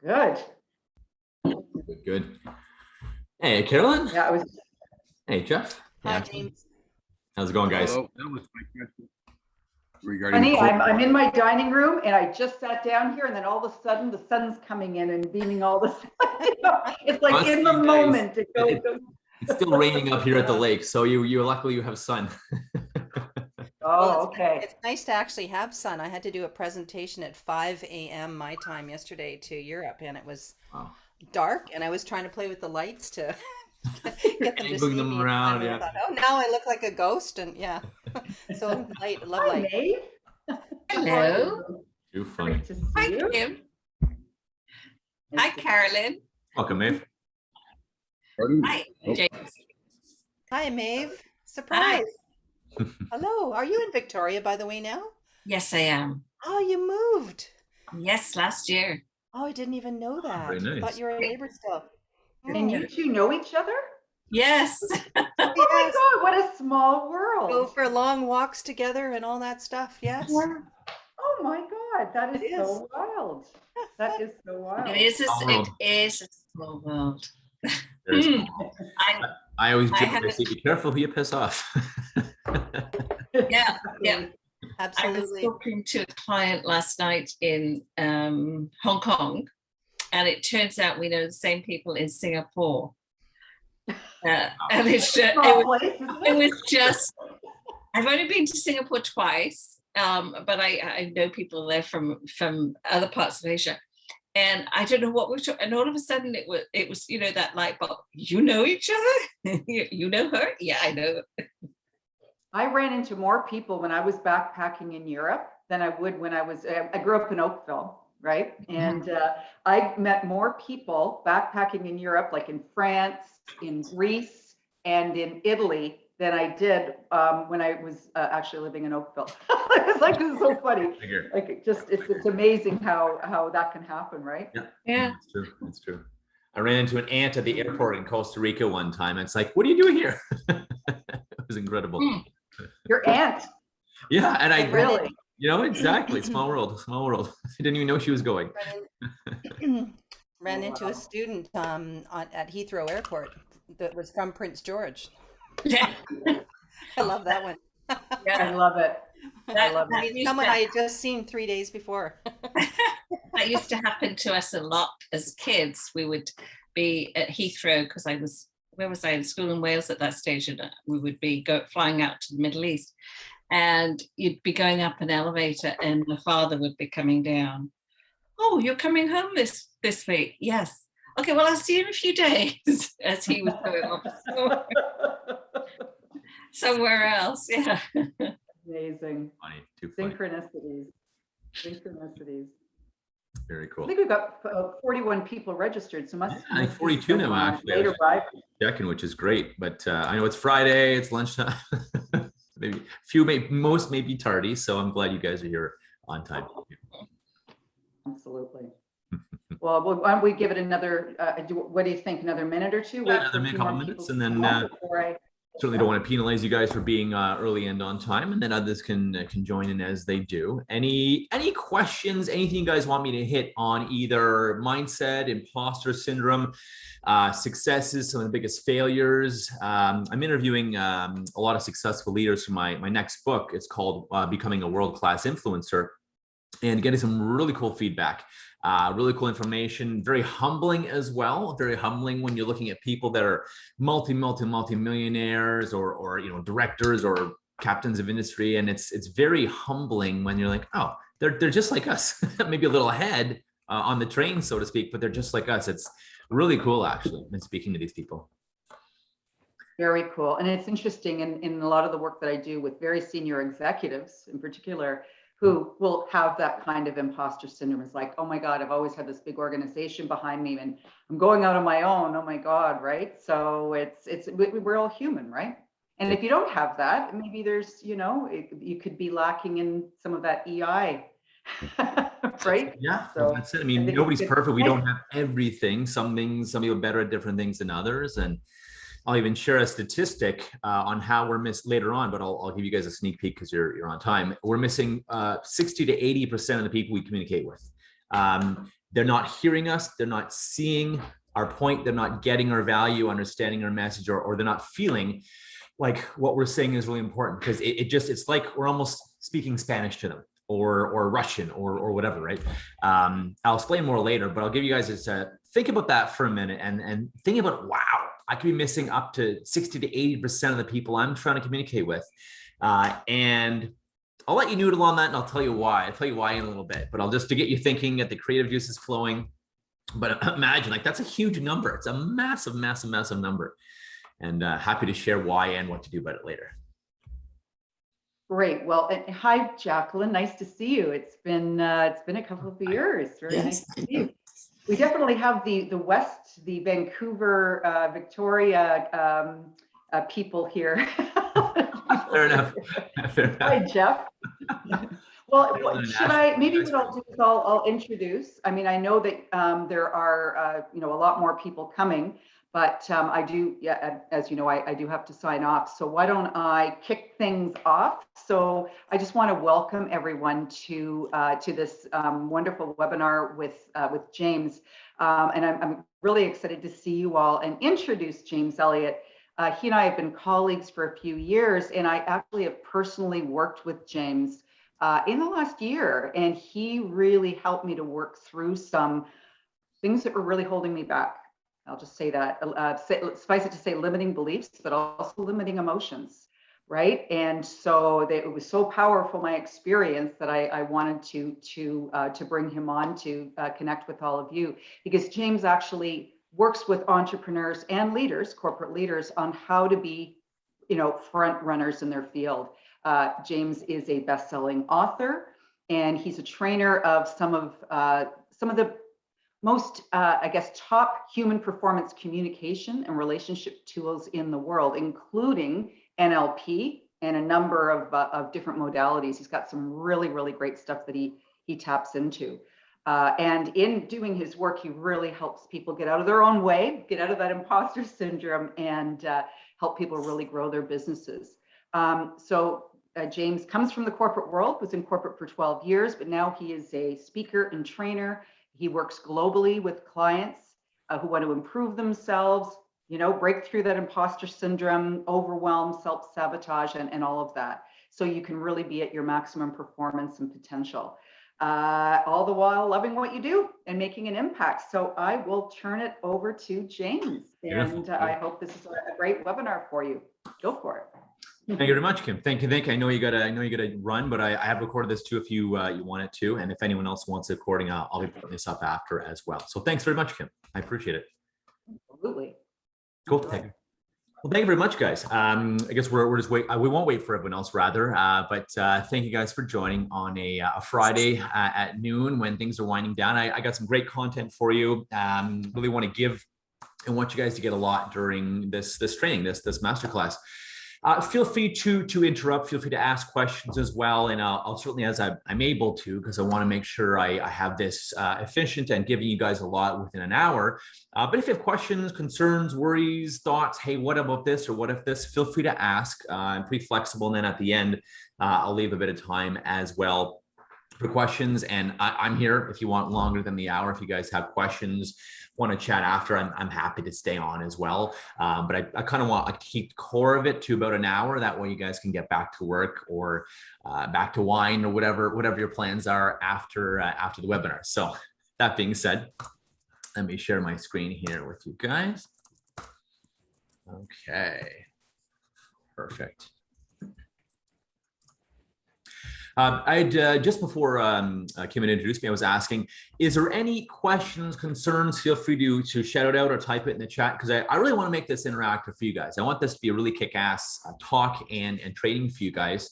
Good. Good. Hey, Carolyn. Yeah, I was. Hey, Jeff. Hi, James. How's it going, guys? Hello. That was my question regarding Honey, I'm in my dining room and I just sat down here and then all of a sudden the sun's coming in and beaming all the sun. It's like in the moment. It's still raining up here at the lake, so you're luckily you have sun. Oh, okay. It's nice to actually have sun. I had to do a presentation at 5 a.m. my time yesterday to Europe, and it was dark, and I was trying to play with the lights to get them to see me around. I thought, oh, now I look like a ghost, and yeah. So light, love Hi, light. Maeve. Hello. Too funny. Great to see Hi, you. Kim. Hi, Carolyn. Welcome, Maeve. Pardon? Hi, James. Hi, Maeve. Surprise. Hello. Are you in Victoria, by the way, now? Yes, I am. Oh, you moved. Yes, last year. Oh, I didn't even know that. Very nice. I thought you were a neighbor still. And you two know each other? Yes. Oh my God, what a small world. Go for long walks together and all that stuff. Yes. Oh my God, that is It so wild. That is so wild. It is Small a small world. Very small. I always joke, I say, be careful who you piss off. Yeah, yeah. I was Absolutely. talking to a client last night in Hong Kong, and it turns out we know the same people in Singapore. And it's just, Small place, isn't it was just, I've only been to Singapore twice, but I know people there from other parts of Asia. And I don't know what we're talking, and all of a sudden it was that light bulb. You know each other? you know her? Yeah, I know. I ran into more people when I was backpacking in Europe than I would when I grew up in Oakville, right? And I met more people backpacking in Europe, like in France, in Greece, and in Italy than I did when I was actually living in Oakville. It's like, this is so funny. Like, it's amazing how that can happen, right? Yeah. It's true. It's true. I ran into an aunt at the airport in Costa Rica one time. And it's like, what are you doing here? It was incredible. Your aunt. Yeah, and I Really? Exactly. Small world. Small world. I didn't even know she was going. Ran into a student at Heathrow Airport that was from Prince George. Yeah. I love that one. I love it. I love it. Someone I had just seen 3 days before. That used to happen to us a lot as kids. We would be at Heathrow because where was I in school in Wales at that stage, and we would be flying out to the Middle East, and you'd be going up an elevator and the father would be coming down. Oh, you're coming home this week? Yes. Okay, well, I'll see you in a few days, as he was going off somewhere else. Yeah. Amazing. Funny. Too funny. Synchronicities. Very cool. I think we've got 41 people registered, so I think 42 now, actually. Later, checking, which is great, but I know it's Friday, it's lunchtime. Maybe most may be tardy, so I'm glad you guys are here on time. Absolutely. Well, why don't we give it another, what do you think, another minute or two? Yeah, another couple minutes, and then certainly don't want to penalize you guys for being early and on time, and then others can join in as they do. Any questions, anything you guys want me to hit on, either mindset, imposter syndrome, successes, some of the biggest failures? I'm interviewing a lot of successful leaders for my next book. It's called Becoming a World-Class Influencer, and getting some really cool feedback. Really cool information, very humbling as well. Very humbling when you're looking at people that are multi-millionaires or directors or captains of industry. And it's very humbling when you're like, oh, they're just like us, maybe a little ahead on the train, so to speak, but they're just like us. It's really cool, actually, in speaking to these people. Very cool. And it's interesting in a lot of the work that I do with very senior executives in particular, who will have that kind of imposter syndrome. It's like, oh my God, I've always had this big organization behind me and I'm going out on my own. Oh my God, right? So we're all human, right? And if you don't have that, maybe there's, you could be lacking in some of that EI, right? Yeah, so that's it. I mean, nobody's perfect. We don't have everything. Some people are better at different things than others. And I'll even share a statistic on how we're missed later on, but I'll give you guys a sneak peek because you're on time. We're missing 60 to 80% of the people we communicate with. they're not hearing us, they're not seeing our point, they're not getting our value, understanding our message, or they're not feeling like what we're saying is really important, because it's like we're almost speaking Spanish to them, or Russian, or whatever, right? I'll explain more later, but I'll give you guys this, think about that for a minute, and think about, wow, I could be missing up to 60 to 80% of the people I'm trying to communicate with. And I'll let you noodle on that, and I'll tell you why. I'll tell you why in a little bit, but I'll just to get you thinking, get the creative juices flowing. But imagine, like, that's a huge number. It's a massive, massive, massive number. And happy to share why and what to do about it later. Great. Well, hi, Jacqueline. Nice to see you. It's been a couple of years. Very nice to see you. We definitely have the Vancouver, Victoria people here. Fair enough. Hi, Jeff. Well, maybe what I'll do is I'll introduce. I mean, I know that there are, a lot more people coming, but I do, as you know, I do have to sign off. So why don't I kick things off? So I just want to welcome everyone to this wonderful webinar with James. And I'm really excited to see you all and introduce James Elliot. He and I have been colleagues for a few years, and I actually have personally worked with James in the last year, and he really helped me to work through some things that were really holding me back. I'll just say that, suffice it to say, limiting beliefs, but also limiting emotions, right? And so it was so powerful, my experience, that I wanted to bring him on to connect with all of you, because James actually works with entrepreneurs and leaders, corporate leaders, on how to be, front runners in their field. James is a best-selling author, and he's a trainer of some of the most, top human performance communication and relationship tools in the world, including NLP and a number of different modalities. He's got some really, really great stuff that he taps into. And in doing his work, he really helps people get out of their own way, get out of that imposter syndrome, and help people really grow their businesses. James comes from the corporate world, was in corporate for 12 years, but now he is a speaker and trainer. He works globally with clients who want to improve themselves, break through that imposter syndrome, overwhelm, self-sabotage, and all of that. So you can really be at your maximum performance and potential, all the while loving what you do and making an impact. So I will turn it over to James, and I hope this is a great webinar for you. Go for it. Thank you very much, Kim. Thank you. I know you gotta run, but I have recorded this too if you want it to, and if anyone else wants a recording, I'll be putting this up after as well. So thanks very much, Kim. I appreciate it. Absolutely. Cool. Thank you. Well, thank you very much, guys. I guess we're just wait. We won't wait for everyone else, rather. But thank you guys for joining on a Friday at noon when things are winding down. I got some great content for you. Really want to give and want you guys to get a lot during this training, this masterclass. Feel free to interrupt, feel free to ask questions as well. And I'll certainly, as I'm able to, because I want to make sure I have this efficient and giving you guys a lot within an hour. But if you have questions, concerns, worries, thoughts, hey, what about this or what if this, feel free to ask. I'm pretty flexible. And then at the end, I'll leave a bit of time as well for questions. And I'm here if you want longer than the hour. If you guys have questions, want to chat after, I'm happy to stay on as well. But I kind of want to keep the core of it to about an hour. That way you guys can get back to work or back to wine or whatever your plans are after the webinar. So that being said, let me share my screen here with you guys. Okay, perfect. I'd just before Kim had introduced me, I was asking, is there any questions, concerns? Feel free to shout it out or type it in the chat, because I really want to make this interactive for you guys. I want this to be a really kick-ass talk and training for you guys.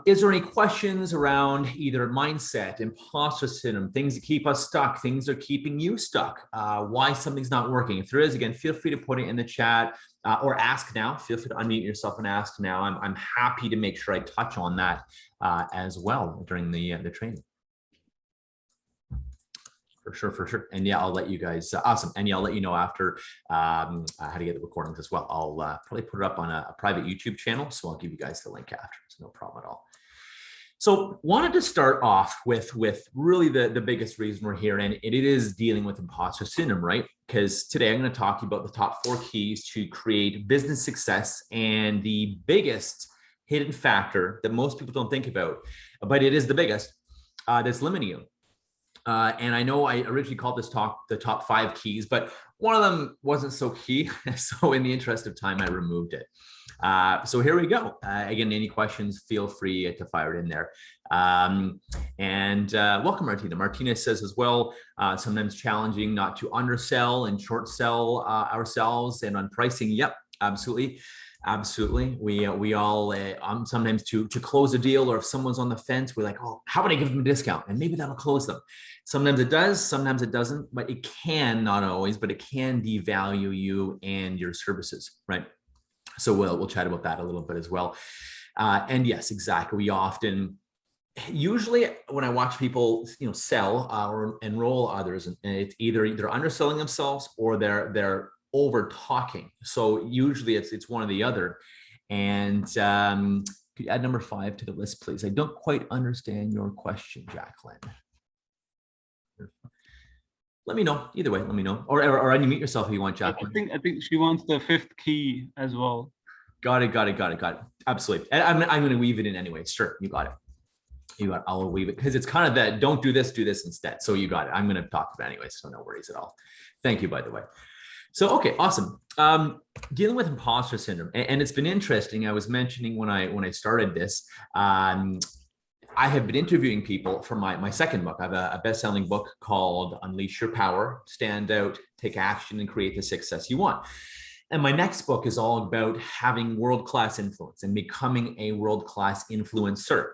Is there any questions around either mindset, imposter syndrome, things that keep us stuck, things that are keeping you stuck, why something's not working? If there is, again, feel free to put it in the chat or ask now. Feel free to unmute yourself and ask now. I'm happy to make sure I touch on that as well during the training. For sure. And yeah, I'll let you guys, awesome. And yeah, I'll let you know after how to get the recordings as well. I'll probably put it up on a private YouTube channel. So I'll give you guys the link after. It's no problem at all. So wanted to start off with really the biggest reason we're here, and it is dealing with imposter syndrome, right? Because today I'm going to talk to you about the top 4 keys to create business success, and the biggest hidden factor that most people don't think about, but it is the biggest, that's limiting you. And I know I originally called this talk the top 5 keys, but one of them wasn't so key. So in the interest of time, I removed it. So here we go. Again, any questions, feel free to fire it in there. Welcome, Martina. Martina says as well, sometimes challenging not to undersell and short sell ourselves, and on pricing. Yep, absolutely. Absolutely. We all sometimes to close a deal, or if someone's on the fence, we're like, oh, how about I give them a discount? And maybe that'll close them. Sometimes it does, sometimes it doesn't, but it can, not always, but it can devalue you and your services, right? So we'll chat about that a little bit as well. And yes, exactly. We often, usually when I watch people, sell or enroll others, and it's either they're underselling themselves or they're over talking. So usually it's one or the other. And could you add number 5 to the list, please? I don't quite understand your question, Jacqueline. Let me know. Either way, let me know. Or unmute yourself if you want, Jacqueline. I think she wants the 5th key as well. Got it. Absolutely. I'm going to weave it in anyway. Sure, you got it. I'll weave it because it's kind of that don't do this instead. So you got it. I'm going to talk about it anyway, so no worries at all. Thank you, by the way. So, okay, awesome. Dealing with imposter syndrome, and it's been interesting. I was mentioning when I started this, I have been interviewing people for my second book. I have a best-selling book called Unleash Your Power, Stand Out, Take Action, and Create the Success You Want. And my next book is all about having world-class influence and becoming a world-class influencer.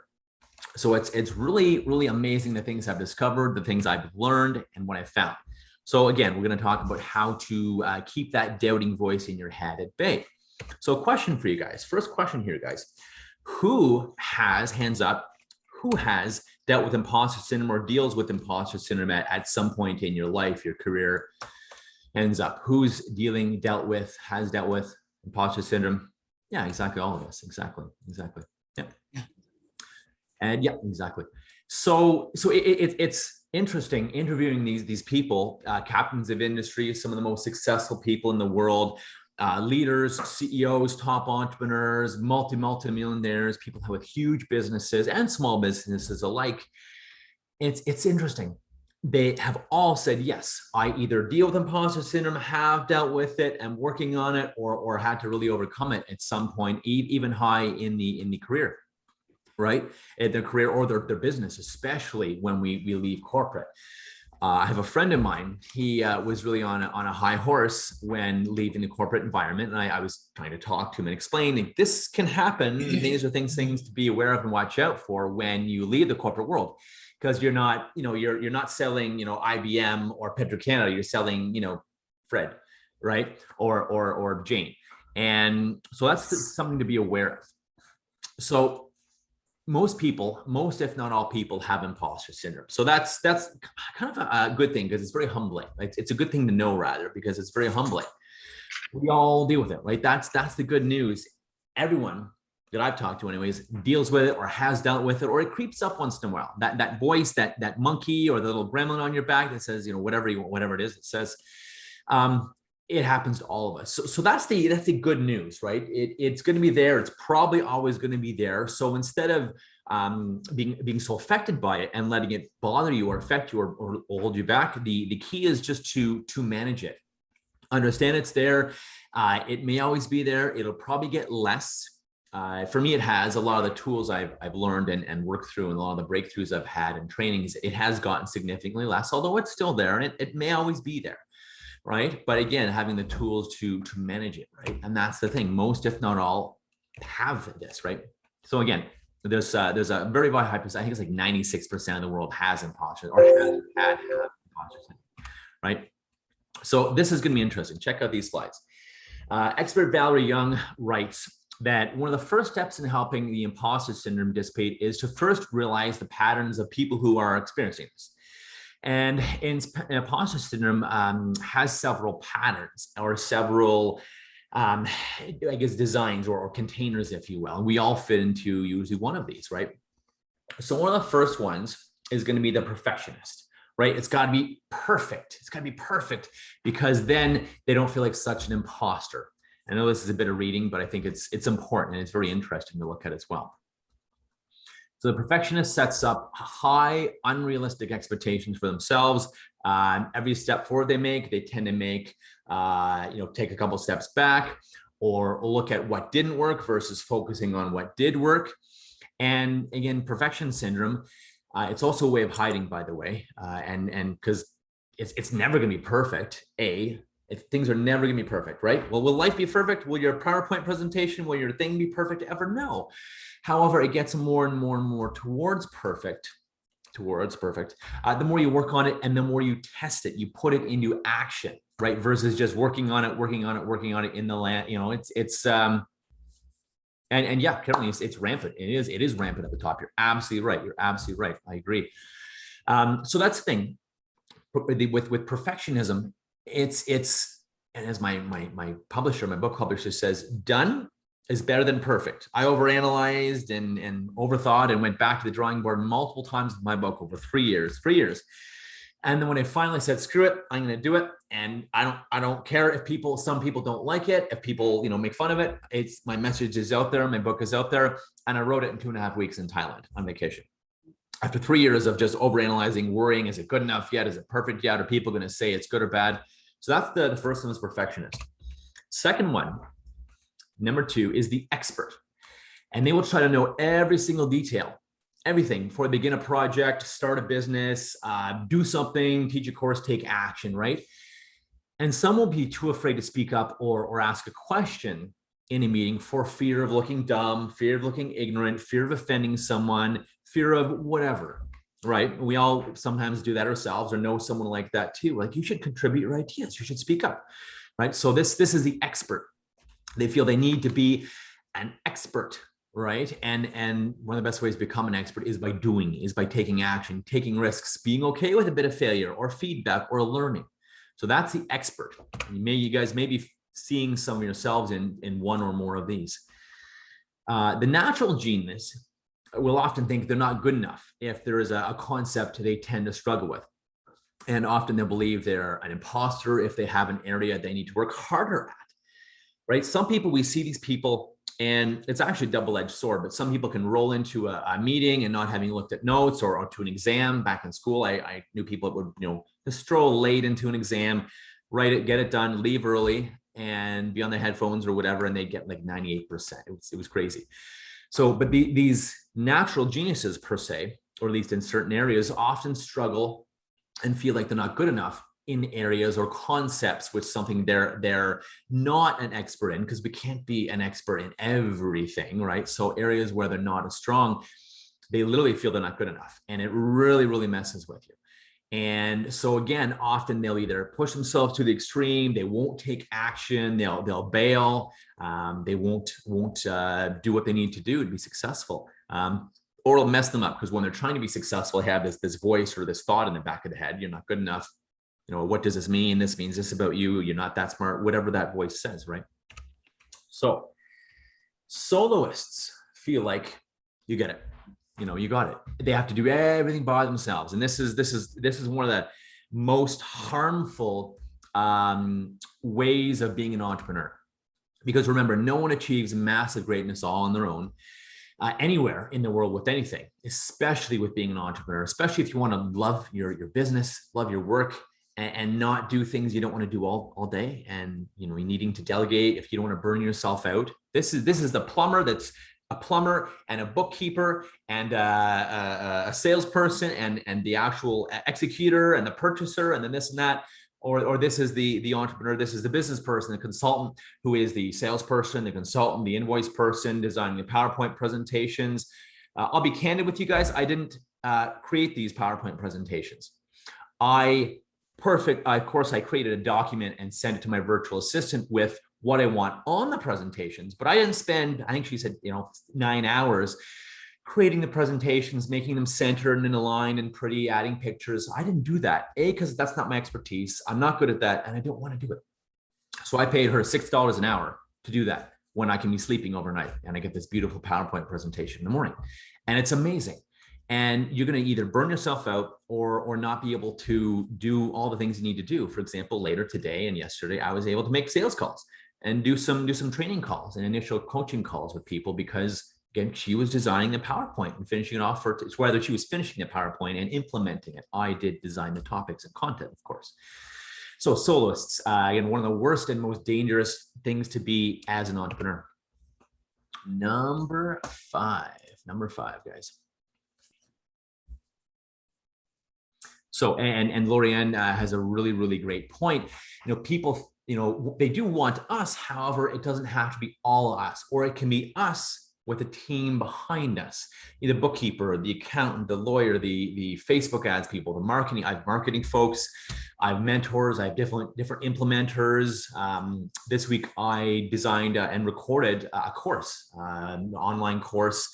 So it's really, really amazing the things I've discovered, the things I've learned, and what I've found. So again, we're going to talk about how to keep that doubting voice in your head at bay. So question for you guys. First question here, guys. Who has, hands up, who has dealt with imposter syndrome or deals with imposter syndrome at some point in your life, your career? Hands up. Who's dealt with, has dealt with imposter syndrome? Yeah, exactly. All of us. Exactly. Yeah. And yeah, exactly. So it's interesting interviewing these people, captains of industry, some of the most successful people in the world, leaders, CEOs, top entrepreneurs, multi-millionaires, people with huge businesses and small businesses alike. It's interesting. They have all said, yes, I either deal with imposter syndrome, have dealt with it and working on it, or had to really overcome it at some point, even high in the career, right? In their career or their business, especially when we leave corporate. I have a friend of mine. He was really on a high horse when leaving the corporate environment. And I was trying to talk to him and explain that this can happen. These are things to be aware of and watch out for when you leave the corporate world. Because you're not selling, IBM or Petro-Canada, you're selling, Fred, right? Or Jane. And so that's something to be aware of. So most if not all people have imposter syndrome. So that's kind of a good thing because it's very humbling. It's a good thing to know rather, because it's very humbling. We all deal with it, right? That's the good news. Everyone that I've talked to anyways deals with it or has dealt with it, or it creeps up once in a while. That voice, that monkey or the little gremlin on your back that says, whatever it is, it says, it happens to all of us. So that's the good news, right? It's going to be there. It's probably always going to be there. So instead of being so affected by it and letting it bother you or affect you or hold you back, the key is just to manage it. Understand it's there. It may always be there. It'll probably get less. For me, it has. A lot of the tools I've learned and worked through, and a lot of the breakthroughs I've had in trainings, it has gotten significantly less, although it's still there, and it may always be there, right? But again, having the tools to manage it, right? And that's the thing. Most, if not all, have this, right? So again, there's a very high percentage. I think it's like 96% of the world has imposter or has had imposter syndrome, right? So this is going to be interesting. Check out these slides. Expert Valerie Young writes that one of the first steps in helping the imposter syndrome dissipate is to first realize the patterns of people who are experiencing this. And imposter syndrome has several patterns or several, designs or containers, if you will. And we all fit into usually one of these, right? So one of the first ones is going to be the perfectionist, right? It's got to be perfect. It's got to be perfect because then they don't feel like such an imposter. I know this is a bit of reading, but I think it's important and it's very interesting to look at as well. So the perfectionist sets up high, unrealistic expectations for themselves. Every step forward they make, they tend to make, take a couple steps back or look at what didn't work versus focusing on what did work. And again, perfection syndrome, it's also a way of hiding, by the way, and because it's never going to be perfect. Things are never going to be perfect, right? Well, will life be perfect? Will your PowerPoint presentation, will your thing be perfect ever? No. However, it gets more and more and more towards perfect. The more you work on it and the more you test it, you put it into action, right? Versus just working on it in the land. And yeah, currently it's rampant. It is rampant at the top. You're absolutely right. I agree. So that's the thing with perfectionism. It's and as my book publisher says, done is better than perfect. I overanalyzed and overthought and went back to the drawing board multiple times with my book over 3 years. And then when I finally said, screw it, I'm going to do it. And I don't care if some people don't like it, if people, make fun of it. My message is out there. My book is out there. And I wrote it in 2.5 weeks in Thailand on vacation. After 3 years of just overanalyzing, worrying, is it good enough yet? Is it perfect yet? Are people going to say it's good or bad? So that's the first one is perfectionist. Second one, number 2 is the expert. And they will try to know every single detail, everything before they begin a project, start a business, do something, teach a course, take action, right? And some will be too afraid to speak up or ask a question in a meeting for fear of looking dumb, fear of looking ignorant, fear of offending someone, fear of whatever, right? We all sometimes do that ourselves or know someone like that too. Like, you should contribute your ideas, you should speak up, right? So this is the expert. They feel they need to be an expert, right? And one of the best ways to become an expert is by taking action, taking risks, being okay with a bit of failure or feedback or learning. So that's the expert. You guys may be seeing some of yourselves in one or more of these. The natural genius will often think they're not good enough if there is a concept they tend to struggle with. And often they'll believe they're an imposter if they have an area they need to work harder at. Right? Some people, we see these people, and it's actually a double-edged sword, but some people can roll into a meeting and not having looked at notes or to an exam. Back in school, I knew people that would, just stroll late into an exam, write it, get it done, leave early, and be on their headphones or whatever, and they'd get like 98%. It was crazy. So, but these natural geniuses per se, or at least in certain areas, often struggle and feel like they're not good enough in areas or concepts with something they're not an expert in, because we can't be an expert in everything, right? So areas where they're not as strong, they literally feel they're not good enough, and it really, really messes with you. And so again, often they'll either push themselves to the extreme, they won't take action, they'll bail, they won't do what they need to do to be successful, or it'll mess them up, because when they're trying to be successful, they have this voice or this thought in the back of the head: you're not good enough. What does this mean? This means this about you. You're not that smart, whatever that voice says, right? So soloists feel like you get it. You got it. They have to do everything by themselves. And this is one of the most harmful ways of being an entrepreneur. Because remember, no one achieves massive greatness all on their own. Anywhere in the world with anything, especially with being an entrepreneur, especially if you want to love your business, love your work, and not do things you don't want to do all day, and needing to delegate if you don't want to burn yourself out. This is the plumber that's a plumber and a bookkeeper and a salesperson and the actual executor and the purchaser and then this and that, or this is the entrepreneur. This is the business person, the consultant, who is the salesperson, the consultant, the invoice person, designing the PowerPoint presentations. I'll be candid with you guys. I didn't create these PowerPoint presentations. Of course, I created a document and sent it to my virtual assistant with what I want on the presentations, but I didn't spend, I think she said, 9 hours creating the presentations, making them centered and aligned and pretty, adding pictures. I didn't do that. Because that's not my expertise. I'm not good at that, and I don't want to do it. So I paid her $6 an hour to do that when I can be sleeping overnight, and I get this beautiful PowerPoint presentation in the morning, and it's amazing. And you're going to either burn yourself out or not be able to do all the things you need to do. For example, later today and yesterday, I was able to make sales calls and do some training calls and initial coaching calls with people because, again, she was designing the PowerPoint and finishing it off it's whether she was finishing the PowerPoint and implementing it. I did design the topics and content, of course. So soloists, again, one of the worst and most dangerous things to be as an entrepreneur. Number five, guys. So, and Lorianne has a really, really great point. People, they do want us. However, it doesn't have to be all us, or it can be us with a team behind us. The bookkeeper, the accountant, the lawyer, the Facebook ads people, the marketing. I have marketing folks. I have mentors. I have different implementers. This week, I designed and recorded a course, an online course,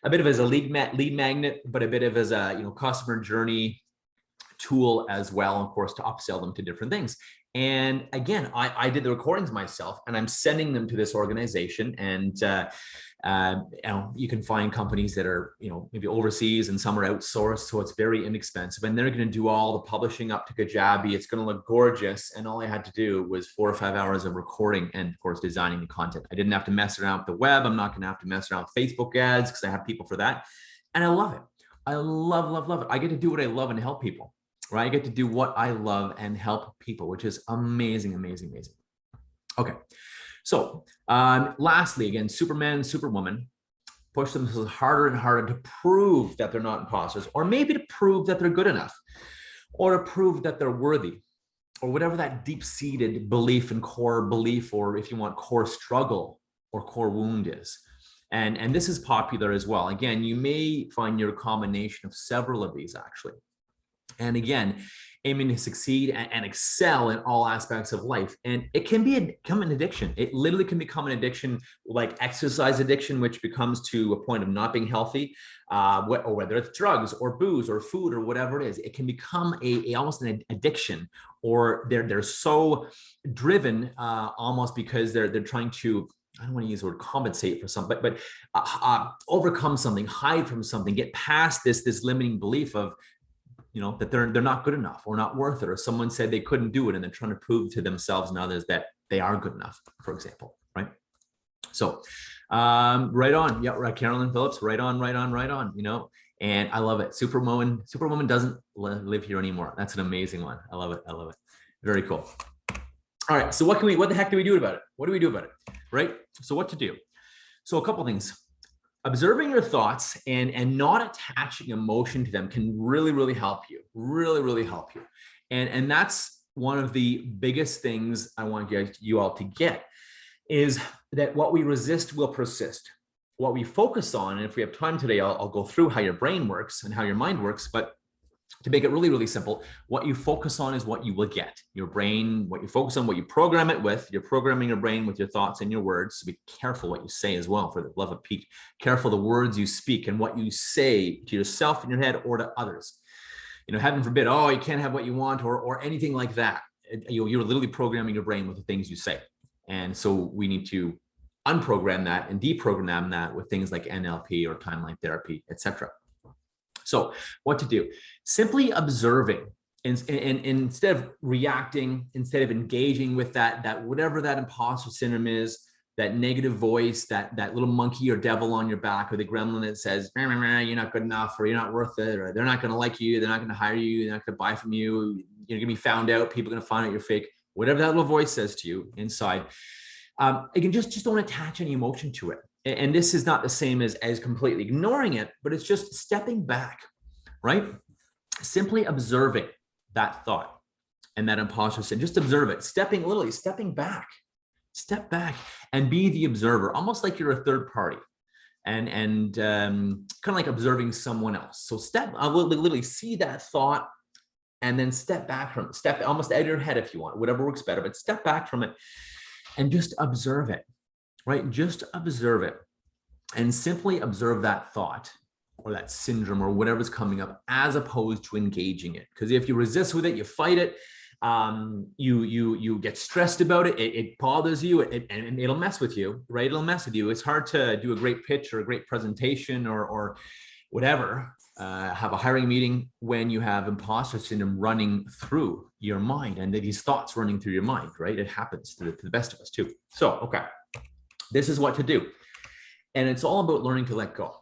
a bit of as a lead magnet, but a bit of as a customer journey tool as well, of course, to upsell them to different things. And again, I did the recordings myself, and I'm sending them to this organization. And you can find companies that are maybe overseas, and some are outsourced, so it's very inexpensive. And they're going to do all the publishing up to Kajabi. It's going to look gorgeous. And all I had to do was 4 or 5 hours of recording and, of course, designing the content. I didn't have to mess around with the web. I'm not going to have to mess around with Facebook ads because I have people for that. And I love it. I love it. I get to do what I love and help people. Right? I get to do what I love and help people, which is amazing. Okay. So lastly, again, Superman, Superwoman push themselves harder and harder to prove that they're not imposters, or maybe to prove that they're good enough, or to prove that they're worthy, or whatever that deep-seated belief and core belief, or if you want, core struggle or core wound is. And this is popular as well. Again, you may find your combination of several of these actually. And again, aiming to succeed and excel in all aspects of life. And it can become an addiction. It literally can become an addiction, like exercise addiction, which becomes to a point of not being healthy, or whether it's drugs or booze or food or whatever it is. It can become almost an addiction, or they're so driven almost because they're trying to, I don't want to use the word compensate for something, but overcome something, hide from something, get past this limiting belief of, that they're not good enough or not worth it, or someone said they couldn't do it and they're trying to prove to themselves and others that they are good enough, for example, right? So right on. Yeah, right, Carolyn Phillips, right on, and I love it. Superwoman doesn't live here anymore. That's an amazing one. I love it. Very cool. All right, so what the heck do we do about it? What do we do about it, right? So what to do? So a couple things. Observing your thoughts and not attaching emotion to them can really help you, really help you. And that's one of the biggest things I want you all to get, is that what we resist will persist. What we focus on, and if we have time today, I'll go through how your brain works and how your mind works, but to make it really simple, what you focus on is what you will get. Your brain, what you focus on, what you program it with, you're programming your brain with your thoughts and your words. So be careful what you say as well, for the love of Pete. Careful the words you speak and what you say to yourself in your head or to others. Heaven forbid, oh, you can't have what you want, or anything like that. You're literally programming your brain with the things you say. And so we need to unprogram that and deprogram that with things like NLP or timeline therapy, etc. So what to do? Simply observing, and instead of reacting, instead of engaging with that whatever that imposter syndrome is, that negative voice, that little monkey or devil on your back, or the gremlin that says, you're not good enough, or you're not worth it, or they're not going to like you, they're not going to hire you, they're not going to buy from you, you're going to be found out, people are going to find out you're fake, whatever that little voice says to you inside. Again, just don't attach any emotion to it. And this is not the same as completely ignoring it, but it's just stepping back, right? Simply observing that thought and that imposter syndrome. Just observe it, literally stepping back. Step back and be the observer, almost like you're a third party, and kind of like observing someone else. So literally see that thought and then step back from it. Step almost out of your head if you want, whatever works better, but step back from it and just observe it. Right? Just observe it and simply observe that thought or that syndrome or whatever's coming up, as opposed to engaging it. Because if you resist with it, you fight it, you get stressed about it, it bothers you, and it'll mess with you, right? It'll mess with you. It's hard to do a great pitch or a great presentation or whatever have a hiring meeting when you have imposter syndrome running through your mind and these thoughts running through your mind, right? It happens to the best of us too. So, okay, this is what to do. And it's all about learning to let go.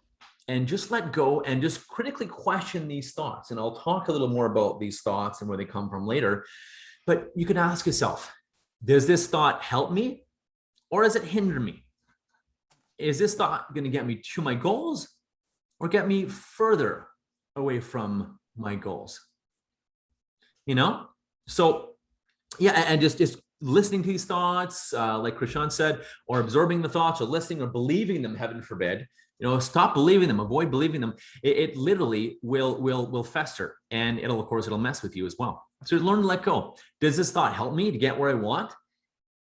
And just let go and just critically question these thoughts. And I'll talk a little more about these thoughts and where they come from later. But you can ask yourself, does this thought help me or does it hinder me? Is this thought going to get me to my goals or get me further away from my goals? You know? So yeah, and just listening to these thoughts, like Krishan said, or absorbing the thoughts or listening or believing them, heaven forbid. You know, stop believing them, avoid believing them. It literally will fester, and it'll mess with you as well. So learn to let go. Does this thought help me to get where I want?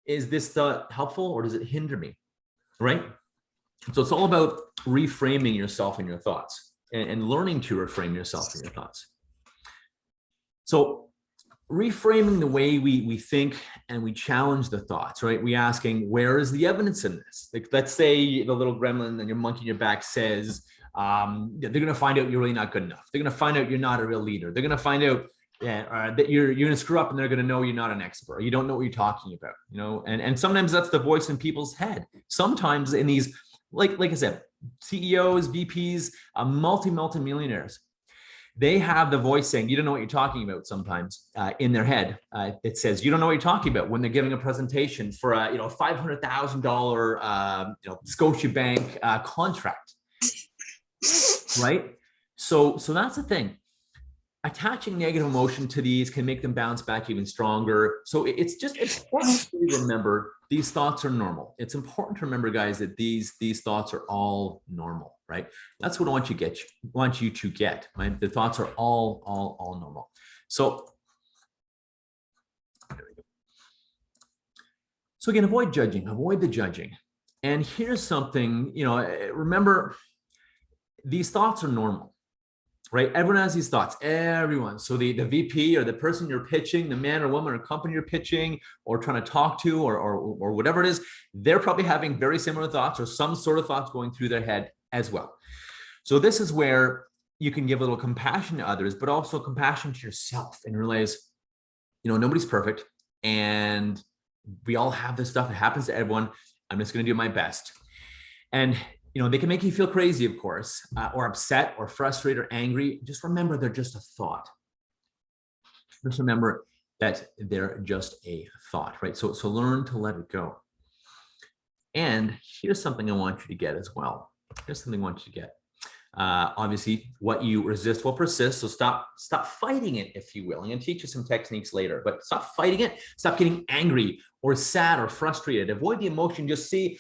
Is this thought helpful or does it hinder me? Right? So it's all about reframing yourself and your thoughts and learning to reframe yourself and your thoughts. So reframing the way we think and we challenge the thoughts, right? We asking, where is the evidence in this? Like, let's say the little gremlin and your monkey in your back says, they're going to find out you're really not good enough. They're going to find out you're not a real leader. They're going to find out that you're going to screw up and they're going to know you're not an expert. You don't know what you're talking about, you know? And sometimes that's the voice in people's head. Sometimes in these, like I said, CEOs, VPs, multi-millionaires, they have the voice saying, you don't know what you're talking about sometimes in their head. It says, you don't know what you're talking about when they're giving a presentation for a $500,000 Scotiabank contract, right? So that's the thing. Attaching negative emotion to these can make them bounce back even stronger. So it's important to remember these thoughts are normal. It's important to remember, guys, that these thoughts are all normal, right? That's what I want you to get, right? The thoughts are all normal. So again, avoid the judging. And here's something, remember, these thoughts are normal. Right? Everyone has these thoughts, everyone. So the VP or the person you're pitching, the man or woman or company you're pitching or trying to talk to or whatever it is, they're probably having very similar thoughts or some sort of thoughts going through their head as well. So this is where you can give a little compassion to others, but also compassion to yourself and realize, nobody's perfect and we all have this stuff. It happens to everyone. I'm just going to do my best. And they can make you feel crazy, of course, or upset or frustrated or angry. Just remember, they're just a thought. Just remember that they're just a thought, right? So learn to let it go. And here's something I want you to get as well. Obviously, what you resist will persist. So stop fighting it, if you will. I'm going to teach you some techniques later, but stop fighting it. Stop getting angry or sad or frustrated. Avoid the emotion. Just see,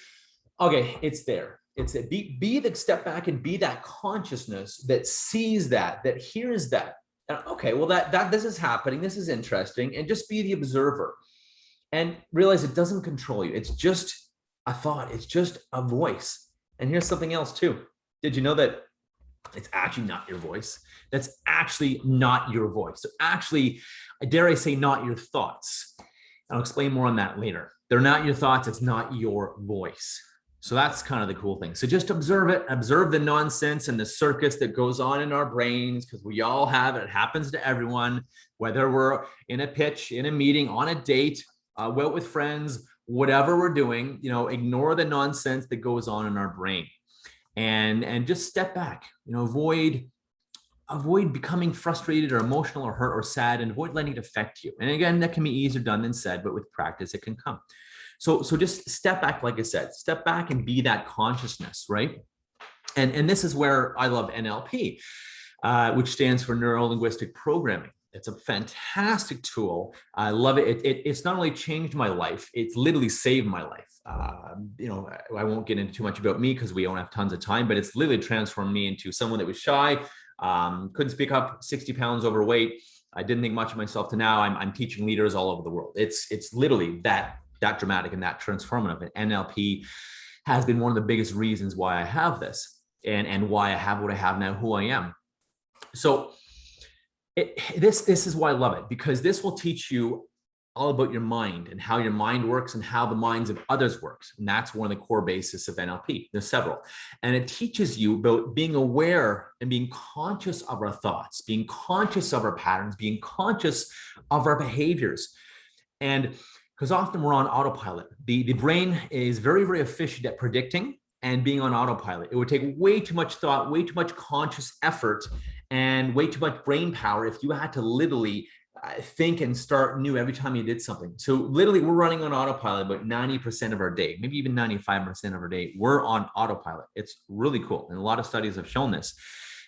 okay, it's there. It's a be that step back and be that consciousness that sees that hears that. And okay, well that this is happening. This is interesting, and just be the observer, and realize it doesn't control you. It's just a thought. It's just a voice. And here's something else too. Did you know that it's actually not your voice? That's actually not your voice. So actually, dare I say, not your thoughts. I'll explain more on that later. They're not your thoughts. It's not your voice. So that's kind of the cool thing. So just observe it, observe the nonsense and the circus that goes on in our brains, because we all have it. It happens to everyone, whether we're in a pitch, in a meeting, on a date, out with friends, whatever we're doing, ignore the nonsense that goes on in our brain and just step back, avoid becoming frustrated or emotional or hurt or sad, and avoid letting it affect you. And again, that can be easier done than said, but with practice, it can come. So just step back, like I said, step back and be that consciousness, right? And this is where I love NLP, which stands for Neuro Linguistic Programming. It's a fantastic tool. I love it. It's not only changed my life, it's literally saved my life. I won't get into too much about me because we don't have tons of time, but it's literally transformed me into someone that was shy, couldn't speak up, 60 pounds overweight. I didn't think much of myself to now I'm teaching leaders all over the world. It's literally that dramatic and that transformative. And NLP has been one of the biggest reasons why I have this and why I have what I have now, who I am. So this is why I love it, because this will teach you all about your mind and how your mind works and how the minds of others works. And that's one of the core bases of NLP. There's several. And it teaches you about being aware and being conscious of our thoughts, being conscious of our patterns, being conscious of our behaviors. And because often we're on autopilot. The brain is very, very efficient at predicting and being on autopilot. It would take way too much thought, way too much conscious effort, and way too much brain power if you had to literally think and start new every time you did something. So literally we're running on autopilot about 90% of our day, maybe even 95% of our day. We're on autopilot. It's really cool. And a lot of studies have shown this.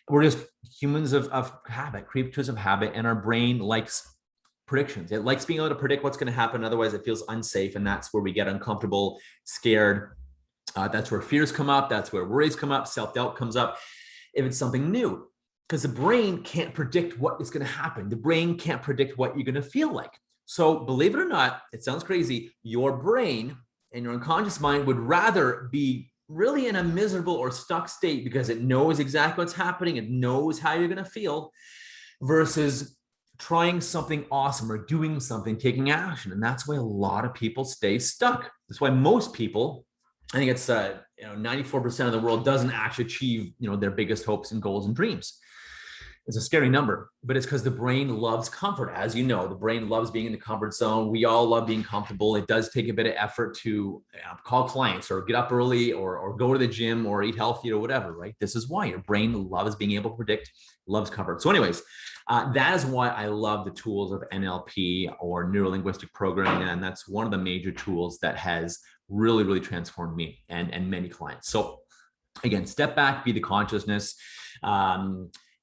We're just humans of habit, creatures of habit, and our brain likes predictions. It likes being able to predict what's going to happen. Otherwise it feels unsafe. And that's where we get uncomfortable, scared. That's where fears come up. That's where worries come up. Self-doubt comes up if it's something new. Because the brain can't predict what is going to happen. The brain can't predict what you're going to feel like. So believe it or not, it sounds crazy. Your brain and your unconscious mind would rather be really in a miserable or stuck state because it knows exactly what's happening. It knows how you're going to feel versus trying something awesome or doing something, taking action. And that's why a lot of people stay stuck. That's why most people, I think it's 94% of the world doesn't actually achieve their biggest hopes and goals and dreams. It's a scary number, but it's because the brain loves comfort. As you know, the brain loves being in the comfort zone. We all love being comfortable. It does take a bit of effort to call clients or get up early or go to the gym or eat healthy or whatever, right? This is why your brain loves being able to predict, loves comfort. So anyways, that is why I love the tools of NLP or neuro-linguistic programming. And that's one of the major tools that has really, really transformed me and many clients. So again, step back, be the consciousness.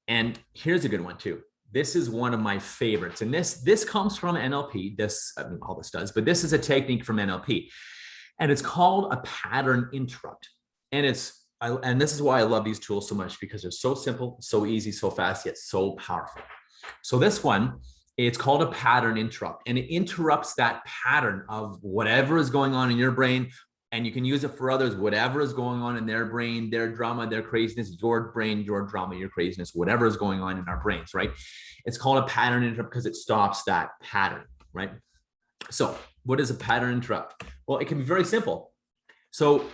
And here's a good one too. This is one of my favorites. And this comes from NLP. All this does, but this is a technique from NLP. And it's called a pattern interrupt. And this is why I love these tools so much, because they're so simple, so easy, so fast, yet so powerful. So this one, it's called a pattern interrupt. And it interrupts that pattern of whatever is going on in your brain. And you can use it for others, whatever is going on in their brain, their drama, their craziness, your brain, your drama, your craziness, whatever is going on in our brains, right? It's called a pattern interrupt because it stops that pattern, right? So what is a pattern interrupt? Well, it can be very simple. So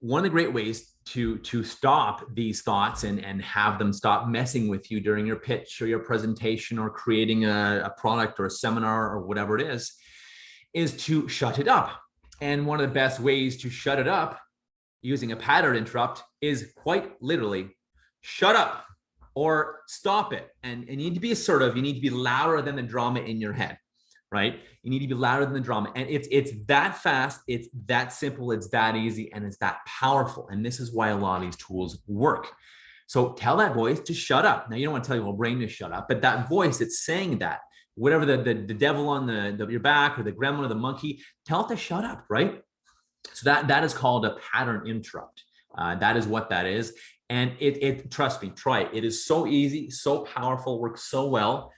one of the great ways to stop these thoughts and have them stop messing with you during your pitch or your presentation or creating a product or a seminar or whatever it is to shut it up. And one of the best ways to shut it up using a pattern interrupt is quite literally shut up or stop it. And you need to be assertive. You need to be louder than the drama in your head, right? You need to be louder than the drama. And it's that fast, it's that simple, it's that easy, and it's that powerful. And this is why a lot of these tools work. So tell that voice to shut up. Now, you don't want to tell your whole brain to shut up, but that voice, it's saying that. Whatever the devil on your back or the gremlin or the monkey, tell it to shut up, right? So that is called a pattern interrupt. That is what that is. And it trust me, try it. It is so easy, so powerful, works so well.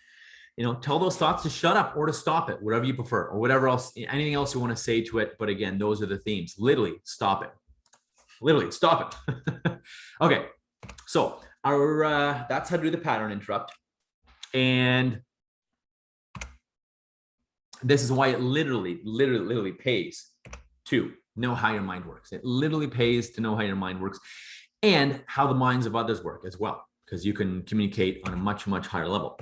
Tell those thoughts to shut up or to stop it, whatever you prefer, or whatever else, anything else you want to say to it. But again, those are the themes. Literally stop it. Literally stop it. Okay. So that's how to do the pattern interrupt. And this is why it literally pays to know how your mind works. It literally pays to know how your mind works and how the minds of others work as well, because you can communicate on a much, much higher level.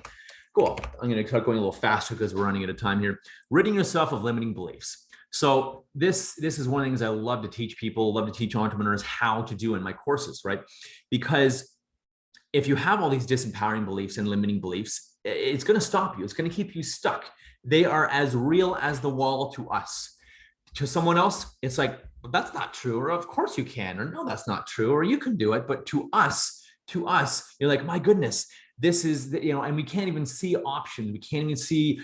Cool. I'm going to start going a little faster because we're running out of time here. Ridding yourself of limiting beliefs. So this is one of the things I love to teach people, love to teach entrepreneurs how to do in my courses, right? Because if you have all these disempowering beliefs and limiting beliefs, it's going to stop you. It's going to keep you stuck. They are as real as the wall to us. To someone else, it's like, well, that's not true, or of course you can, or no, that's not true, or you can do it. But to us, you're like, my goodness, this is, and we can't even see options. We can't even see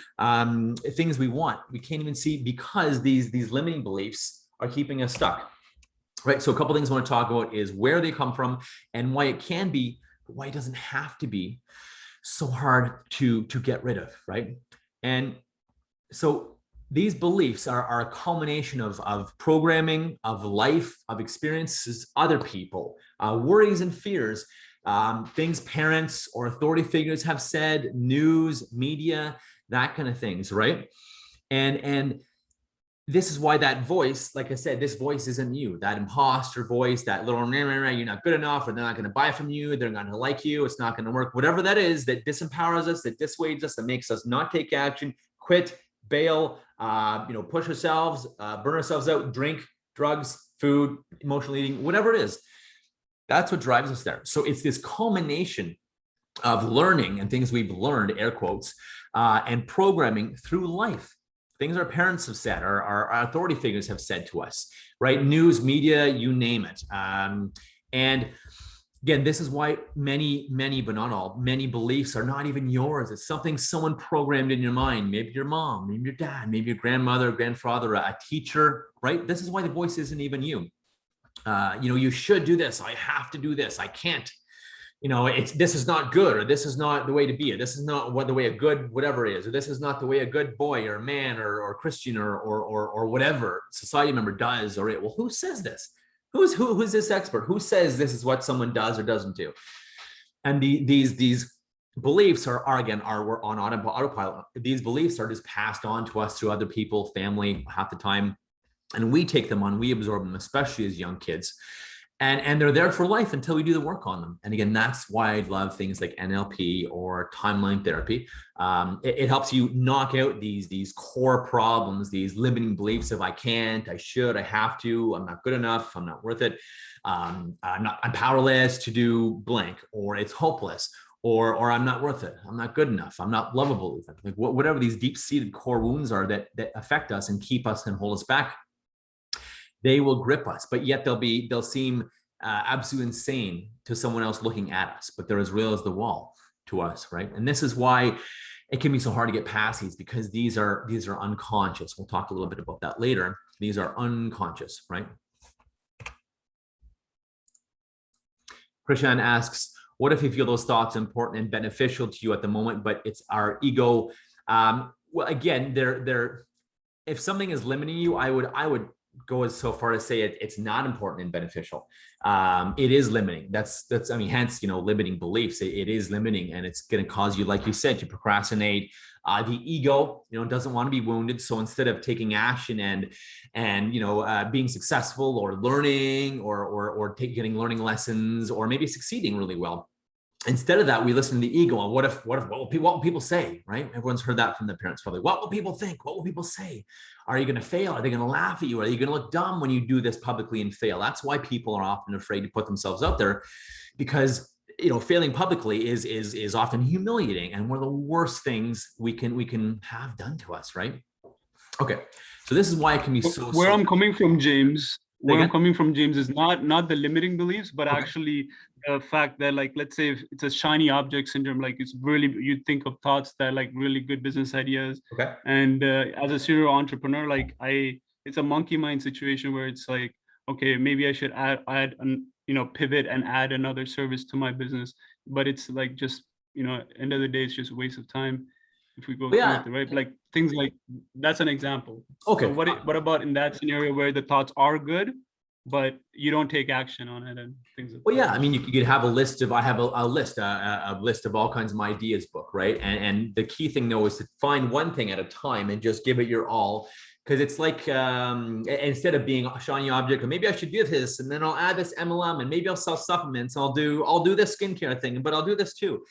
things we want. We can't even see because these limiting beliefs are keeping us stuck, right? So a couple things I want to talk about is where they come from and why it can be, but why it doesn't have to be so hard to get rid of, right? And so these beliefs are a culmination of programming, of life, of experiences, other people, worries and fears, things parents or authority figures have said, news, media, that kind of things, right? And this is why that voice, like I said, this voice isn't you. That imposter voice, that little you're not good enough, or they're not going to buy from you, they're not going to like you, it's not going to work. Whatever that is that disempowers us, that dissuades us, that makes us not take action, quit, bail, push ourselves, burn ourselves out, drink, drugs, food, emotional eating, whatever it is. That's what drives us there. So it's this culmination of learning and things we've learned, air quotes, and programming through life. Things our parents have said, our authority figures have said to us, right? News, media, you name it. And again, this is why many, but not all, many beliefs are not even yours. It's something someone programmed in your mind, maybe your mom, maybe your dad, maybe your grandmother, grandfather, a teacher, right? This is why the voice isn't even you. You should do this. I have to do this. I can't. This is not good, or this is not the way to be, or this is not the way a good whatever is, or this is not the way a good boy or man or Christian or whatever society member does, or well, who says this? Who's this expert? Who says this is what someone does or doesn't do? And these beliefs we're on autopilot. These beliefs are just passed on to us through other people, family, half the time, and we take them on, we absorb them, especially as young kids. And they're there for life until we do the work on them. And again, that's why I love things like NLP or timeline therapy. It helps you knock out these core problems, these limiting beliefs of I can't, I should, I have to, I'm not good enough, I'm not worth it, I'm powerless to do blank, or it's hopeless, or I'm not worth it, I'm not good enough, I'm not lovable, like whatever these deep-seated core wounds are that affect us and keep us and hold us back. They will grip us, but yet they'll seem absolutely insane to someone else looking at us, but they're as real as the wall to us, right? And this is why it can be so hard to get past these, because these are unconscious. We'll talk a little bit about that later. These are unconscious, right? Krishan asks, what if you feel those thoughts important and beneficial to you at the moment, but it's our ego? Well, again, if something is limiting you, I would go as so far to say it's not important and beneficial. It is limiting. That's hence, limiting beliefs. It is limiting, and it's going to cause you, like you said, to procrastinate. The ego, doesn't want to be wounded. So instead of taking action and being successful or learning or getting learning lessons or maybe succeeding really well, instead of that, we listen to the ego. And what will people say, right? Everyone's heard that from their parents, probably. What will people think? What will people say? Are you going to fail? Are they going to laugh at you? Are you going to look dumb when you do this publicly and fail? That's why people are often afraid to put themselves out there, because failing publicly is often humiliating and one of the worst things we can have done to us, right? Okay, so this is why it can be so. Where I'm coming from, James. Where I'm coming from, James, is not the limiting beliefs, but actually the fact that, like, let's say if it's a shiny object syndrome, like it's really, you think of thoughts that are like really good business ideas. Okay. And as a serial entrepreneur, like it's a monkey mind situation where it's like, okay, maybe I should add pivot and add another service to my business. But it's like just, end of the day, it's just a waste of time if we go through it, right? Like things like that's an example. Okay. So what about in that scenario where the thoughts are good, but you don't take action on it and things like that? You could have a list of, I have a list of all kinds of my ideas book, right? And the key thing though is to find one thing at a time and just give it your all. Because it's like, instead of being a shiny object, or maybe I should do this, and then I'll add this MLM, and maybe I'll sell supplements, I'll do this skincare thing, but I'll do this too.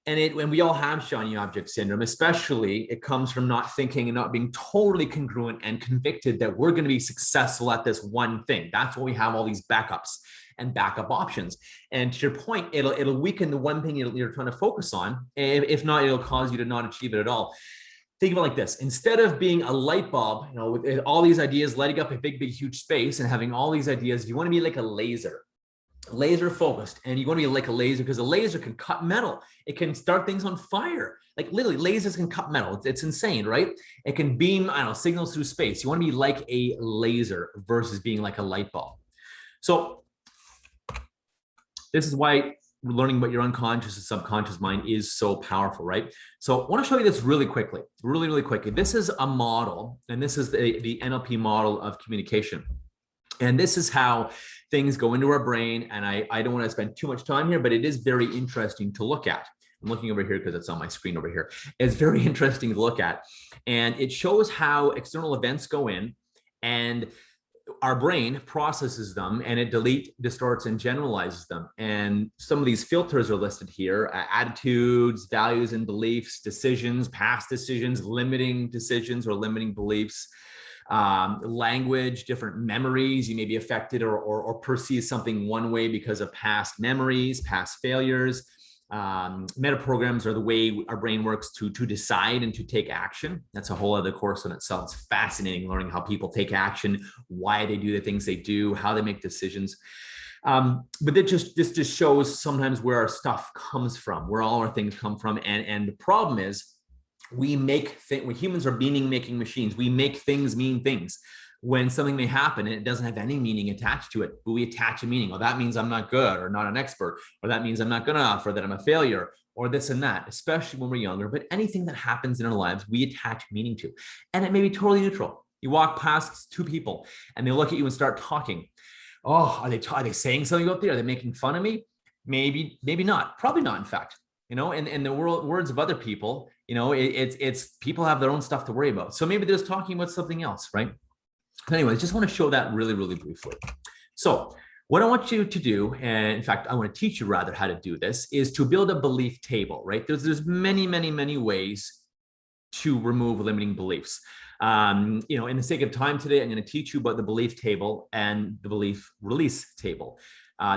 And when we all have shiny object syndrome, especially, it comes from not thinking and not being totally congruent and convicted that we're going to be successful at this one thing. That's why we have all these backups and backup options. And to your point, it'll weaken the one thing you're trying to focus on. If not, it'll cause you to not achieve it at all. Think of it like this. Instead of being a light bulb, with all these ideas lighting up a big, huge space and having all these ideas, you want to be like a laser focused. And you want to be like a laser, because a laser can cut metal. It can start things on fire. Like literally, lasers can cut metal. It's insane, right? It can beam, signals through space. You want to be like a laser versus being like a light bulb. So this is why learning about your unconscious and subconscious mind is so powerful, right? So I want to show you this really quickly. This is a model, and this is the NLP model of communication. And this is how things go into our brain. And I don't want to spend too much time here, but it is very interesting to look at. I'm looking over here because it's on my screen over here. It's very interesting to look at. And it shows how external events go in and our brain processes them, and it deletes, distorts, and generalizes them. And some of these filters are listed here: attitudes, values and beliefs, decisions, past decisions, limiting decisions or limiting beliefs, language, different memories. You may be affected or perceive something one way because of past memories, past failures. Metaprograms are the way our brain works to decide and to take action. That's a whole other course in itself. It's fascinating learning how people take action, why they do the things they do, how they make decisions. But this just shows sometimes where our stuff comes from, where all our things come from. And the problem is we humans are meaning-making machines. We make things mean things. When something may happen and it doesn't have any meaning attached to it, but we attach a meaning. Oh, that means I'm not good or not an expert, or that means I'm not good enough, or that I'm a failure, or this and that, especially when we're younger. But anything that happens in our lives, we attach meaning to. And it may be totally neutral. You walk past two people and they look at you and start talking. Oh, are they saying something out there? Are they making fun of me? Maybe not. Probably not, in fact. In the words of other people, it's people have their own stuff to worry about. So maybe they're just talking about something else, right? Anyway, I just want to show that really, really briefly. So what I want you to do, and in fact, I want to teach you rather how to do this, is to build a belief table, right? There's many, many, many ways to remove limiting beliefs. In the sake of time today, I'm going to teach you about the belief table and the belief release table.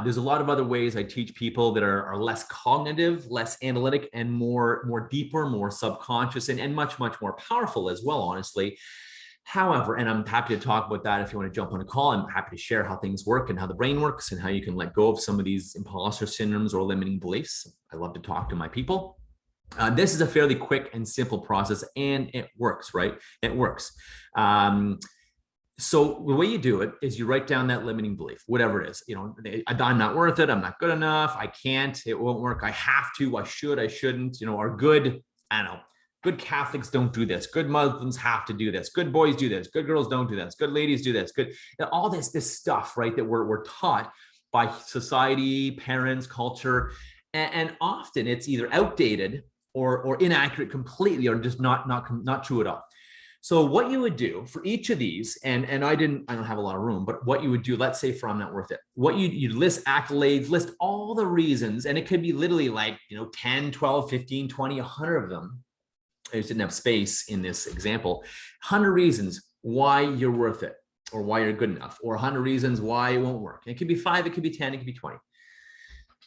There's a lot of other ways I teach people that are less cognitive, less analytic, and more deeper, more subconscious, and much, much more powerful as well, honestly. However, and I'm happy to talk about that if you want to jump on a call. I'm happy to share how things work and how the brain works and how you can let go of some of these imposter syndromes or limiting beliefs. I love to talk to my people. This is a fairly quick and simple process, and it works, right? It works. So the way you do it is you write down that limiting belief, whatever it is. I'm not worth it. I'm not good enough. I can't. It won't work. I have to. I should. I shouldn't. Or good. I don't know. Good Catholics don't do this. Good Muslims have to do this. Good boys do this. Good girls don't do this. Good ladies do this. Good, all this stuff, right, that we're taught by society, parents, culture, and often it's either outdated or inaccurate completely, or just not true at all. So what you would do for each of these, and I don't have a lot of room, but what you would do, let's say for I'm not worth it, what you list accolades, list all the reasons, and it could be literally like 10, 12, 15, 20, 100 of them. I just didn't have space in this example. 100 reasons why you're worth it, or why you're good enough, or 100 reasons why it won't work. It could be 5, it could be 10, it could be 20.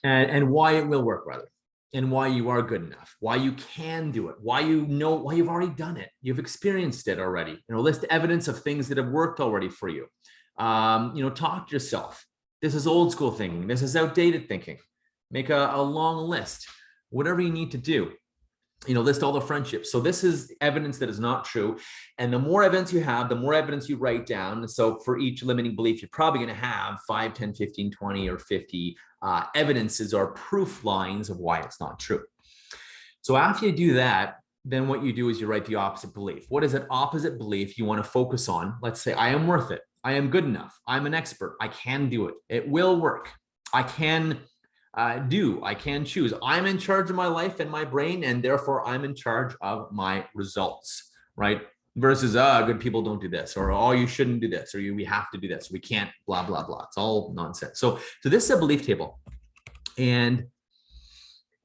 And why it will work, rather, and why you are good enough, why you can do it, why you've already done it, you've experienced it already. List evidence of things that have worked already for you. Talk to yourself. This is old school thinking. This is outdated thinking. Make a long list, whatever you need to do. List all the friendships. So this is evidence that is not true. And the more evidence you have, the more evidence you write down. So for each limiting belief, you're probably going to have 5, 10, 15, 20, or 50 evidences or proof lines of why it's not true. So after you do that, then what you do is you write the opposite belief. What is an opposite belief you want to focus on? Let's say, I am worth it. I am good enough. I'm an expert. I can do it. It will work. I can I can choose. I'm in charge of my life and my brain, and therefore I'm in charge of my results, right? Versus, good people don't do this, or, oh, you shouldn't do this, or we have to do this. We can't, blah, blah, blah. It's all nonsense. So this is a belief table, and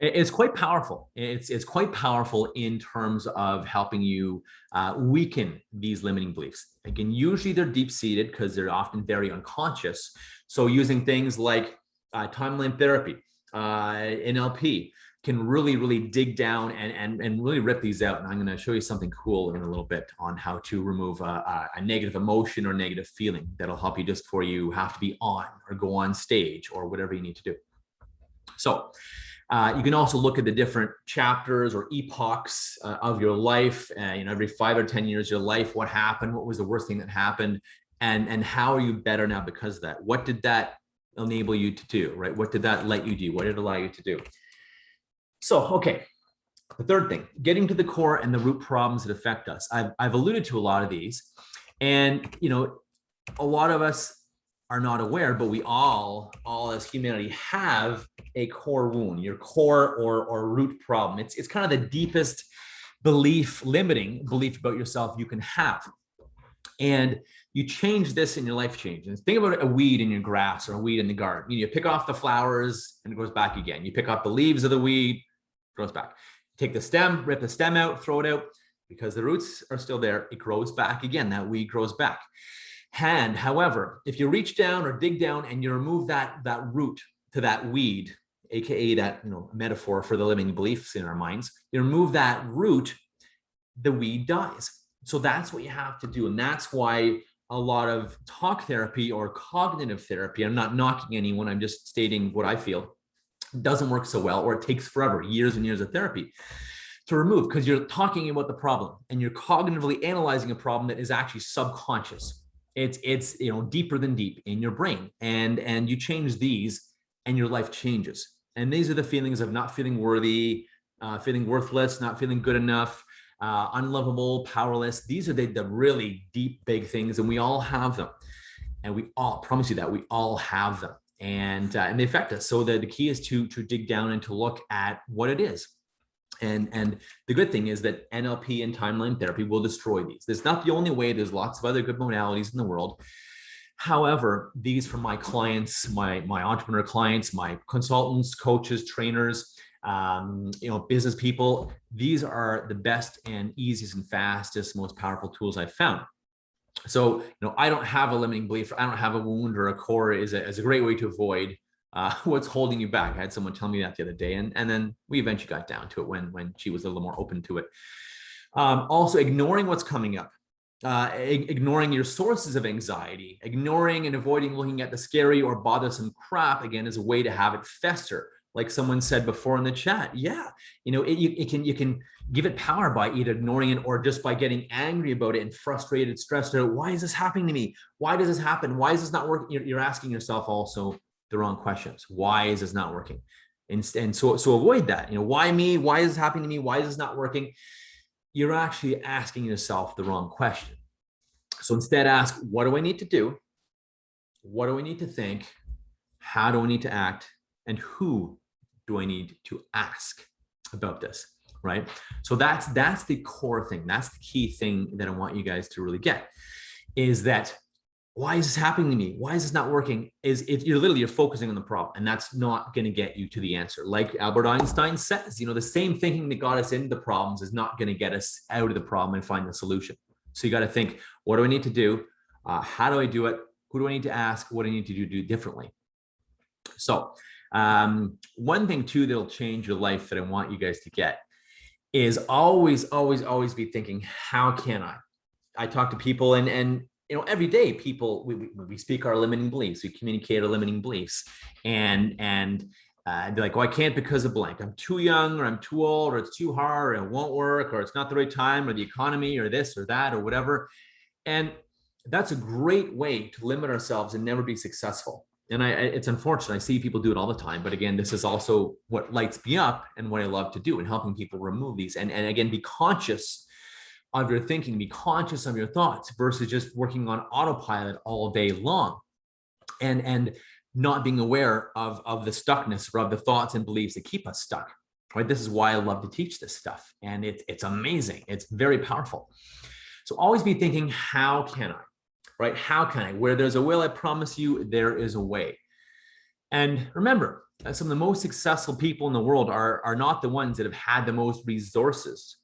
it's quite powerful. It's quite powerful in terms of helping you weaken these limiting beliefs. Again, usually they're deep-seated because they're often very unconscious. So using things like timeline therapy, NLP can really, really dig down and really rip these out. And I'm going to show you something cool in a little bit on how to remove a negative emotion or negative feeling that'll help you just before you have to be on or go on stage or whatever you need to do. So you can also look at the different chapters or epochs of your life. Every 5 or 10 years of your life, what happened? What was the worst thing that happened? And how are you better now because of that? What did that enable you to do, right? What did that let you do? What did it allow you to do? So, okay, the third thing, getting to the core and the root problems that affect us. I've alluded to a lot of these, and a lot of us are not aware, but we all as humanity have a core wound, your core or root problem. It's kind of the deepest limiting belief about yourself you can have. And you change this and your life changes. Think about a weed in your grass or a weed in the garden. You pick off the flowers and it goes back again. You pick off the leaves of the weed, it goes back. Take the stem, rip the stem out, throw it out. Because the roots are still there, it grows back again. That weed grows back. And however, if you reach down or dig down and you remove that root to that weed, aka that metaphor for the limiting beliefs in our minds, you remove that root, the weed dies. So that's what you have to do. And that's why a lot of talk therapy or cognitive therapy, I'm not knocking anyone, I'm just stating what I feel, doesn't work so well, or it takes forever, years and years of therapy to remove, because you're talking about the problem and you're cognitively analyzing a problem that is actually subconscious. It's deeper than deep in your brain, and you change these and your life changes. And these are the feelings of not feeling worthy, feeling worthless, not feeling good enough, unlovable, powerless. These are the really deep, big things, and we all have them. And we all, promise you that, we all have them, and they affect us. So the key is to dig down and to look at what it is. And the good thing is that NLP and timeline therapy will destroy these. It's not the only way. There's lots of other good modalities in the world. However, these for my clients, my entrepreneur clients, my consultants, coaches, trainers, business people, these are the best and easiest and fastest, most powerful tools I've found. So, I don't have a limiting belief. I don't have a wound or a core is a great way to avoid what's holding you back. I had someone tell me that the other day, and then we eventually got down to it when she was a little more open to it. Also, ignoring what's coming up, ignoring your sources of anxiety, ignoring and avoiding looking at the scary or bothersome crap, again, is a way to have it fester. Like someone said before in the chat, yeah, you can give it power by either ignoring it or just by getting angry about it and frustrated, stressed out. Why is this happening to me? Why does this happen? Why is this not working? You're asking yourself also the wrong questions. Why is this not working? And so avoid that. Why me? Why is this happening to me? Why is this not working? You're actually asking yourself the wrong question. So instead ask, what do I need to do? What do I need to think? How do I need to act? And who do I need to ask about this, right? So that's the core thing. That's the key thing that I want you guys to really get, is that why is this happening to me? Why is this not working? Is if you're focusing on the problem, and that's not going to get you to the answer. Like Albert Einstein says, the same thinking that got us into the problems is not going to get us out of the problem and find the solution. So you got to think, what do I need to do? How do I do it? Who do I need to ask? What do I need to do differently? So one thing too that'll change your life that I want you guys to get is always be thinking, how can I? I talk to people and every day people, we speak our limiting beliefs, we communicate our limiting beliefs, and they're like, I can't because of blank. I'm too young, or I'm too old, or it's too hard, or it won't work, or it's not the right time, or the economy, or this or that, or whatever. And that's a great way to limit ourselves and never be successful. And it's unfortunate. I see people do it all the time. But again, this is also what lights me up and what I love to do, and helping people remove these. And again, be conscious of your thinking, be conscious of your thoughts versus just working on autopilot all day long and not being aware of the stuckness or of the thoughts and beliefs that keep us stuck, right? This is why I love to teach this stuff. And it's amazing. It's very powerful. So always be thinking, how can I? Right? How can I? Where there's a will, I promise you, there is a way. And remember, some of the most successful people in the world are not the ones that have had the most resources.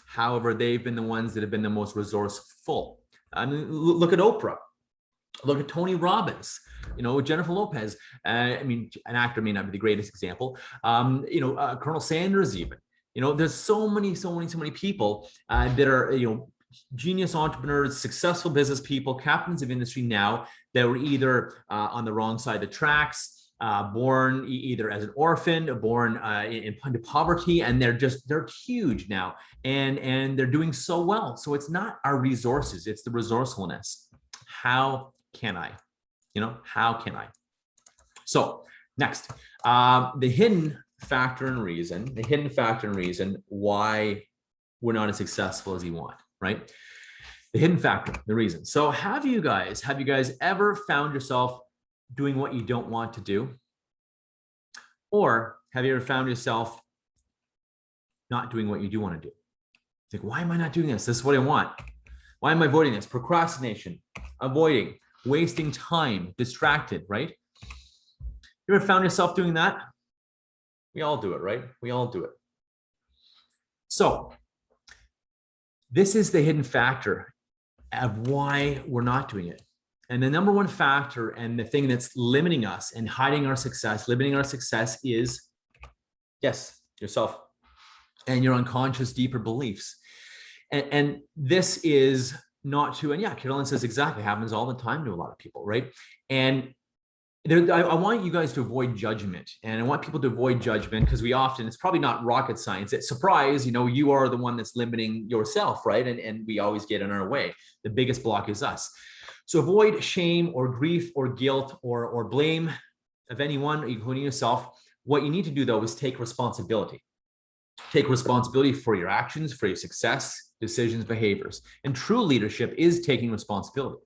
However, they've been the ones that have been the most resourceful. I mean, look at Oprah. Look at Tony Robbins, Jennifer Lopez. An actor may not be the greatest example. Colonel Sanders even. There's so many people that are, genius entrepreneurs, successful business people, captains of industry now that were either on the wrong side of the tracks, born either as an orphan, born into poverty, and they're huge now, and they're doing so well. So it's not our resources, it's the resourcefulness. How can I? How can I? So next, the hidden factor and reason why we're not as successful as you want. Right? The hidden factor, the reason. So have you guys ever found yourself doing what you don't want to do? Or have you ever found yourself not doing what you do want to do? It's like, why am I not doing this? This is what I want. Why am I avoiding this? Procrastination, avoiding, wasting time, distracted, right? You ever found yourself doing that? We all do it, right? We all do it. So this is the hidden factor of why we're not doing it. And the number one factor and the thing that's limiting us and hiding our success, limiting our success is, yes, yourself and your unconscious deeper beliefs. And this is not to, and yeah, Carolyn says exactly, happens all the time to a lot of people, right? And I want you guys to avoid judgment, and I want people to avoid judgment because we often, it's probably not rocket science. It's surprise, you are the one that's limiting yourself, right? And we always get in our way. The biggest block is us. So avoid shame or grief or guilt or blame of anyone, including yourself. What you need to do though is take responsibility. Take responsibility for your actions, for your success, decisions, behaviors. And true leadership is taking responsibility.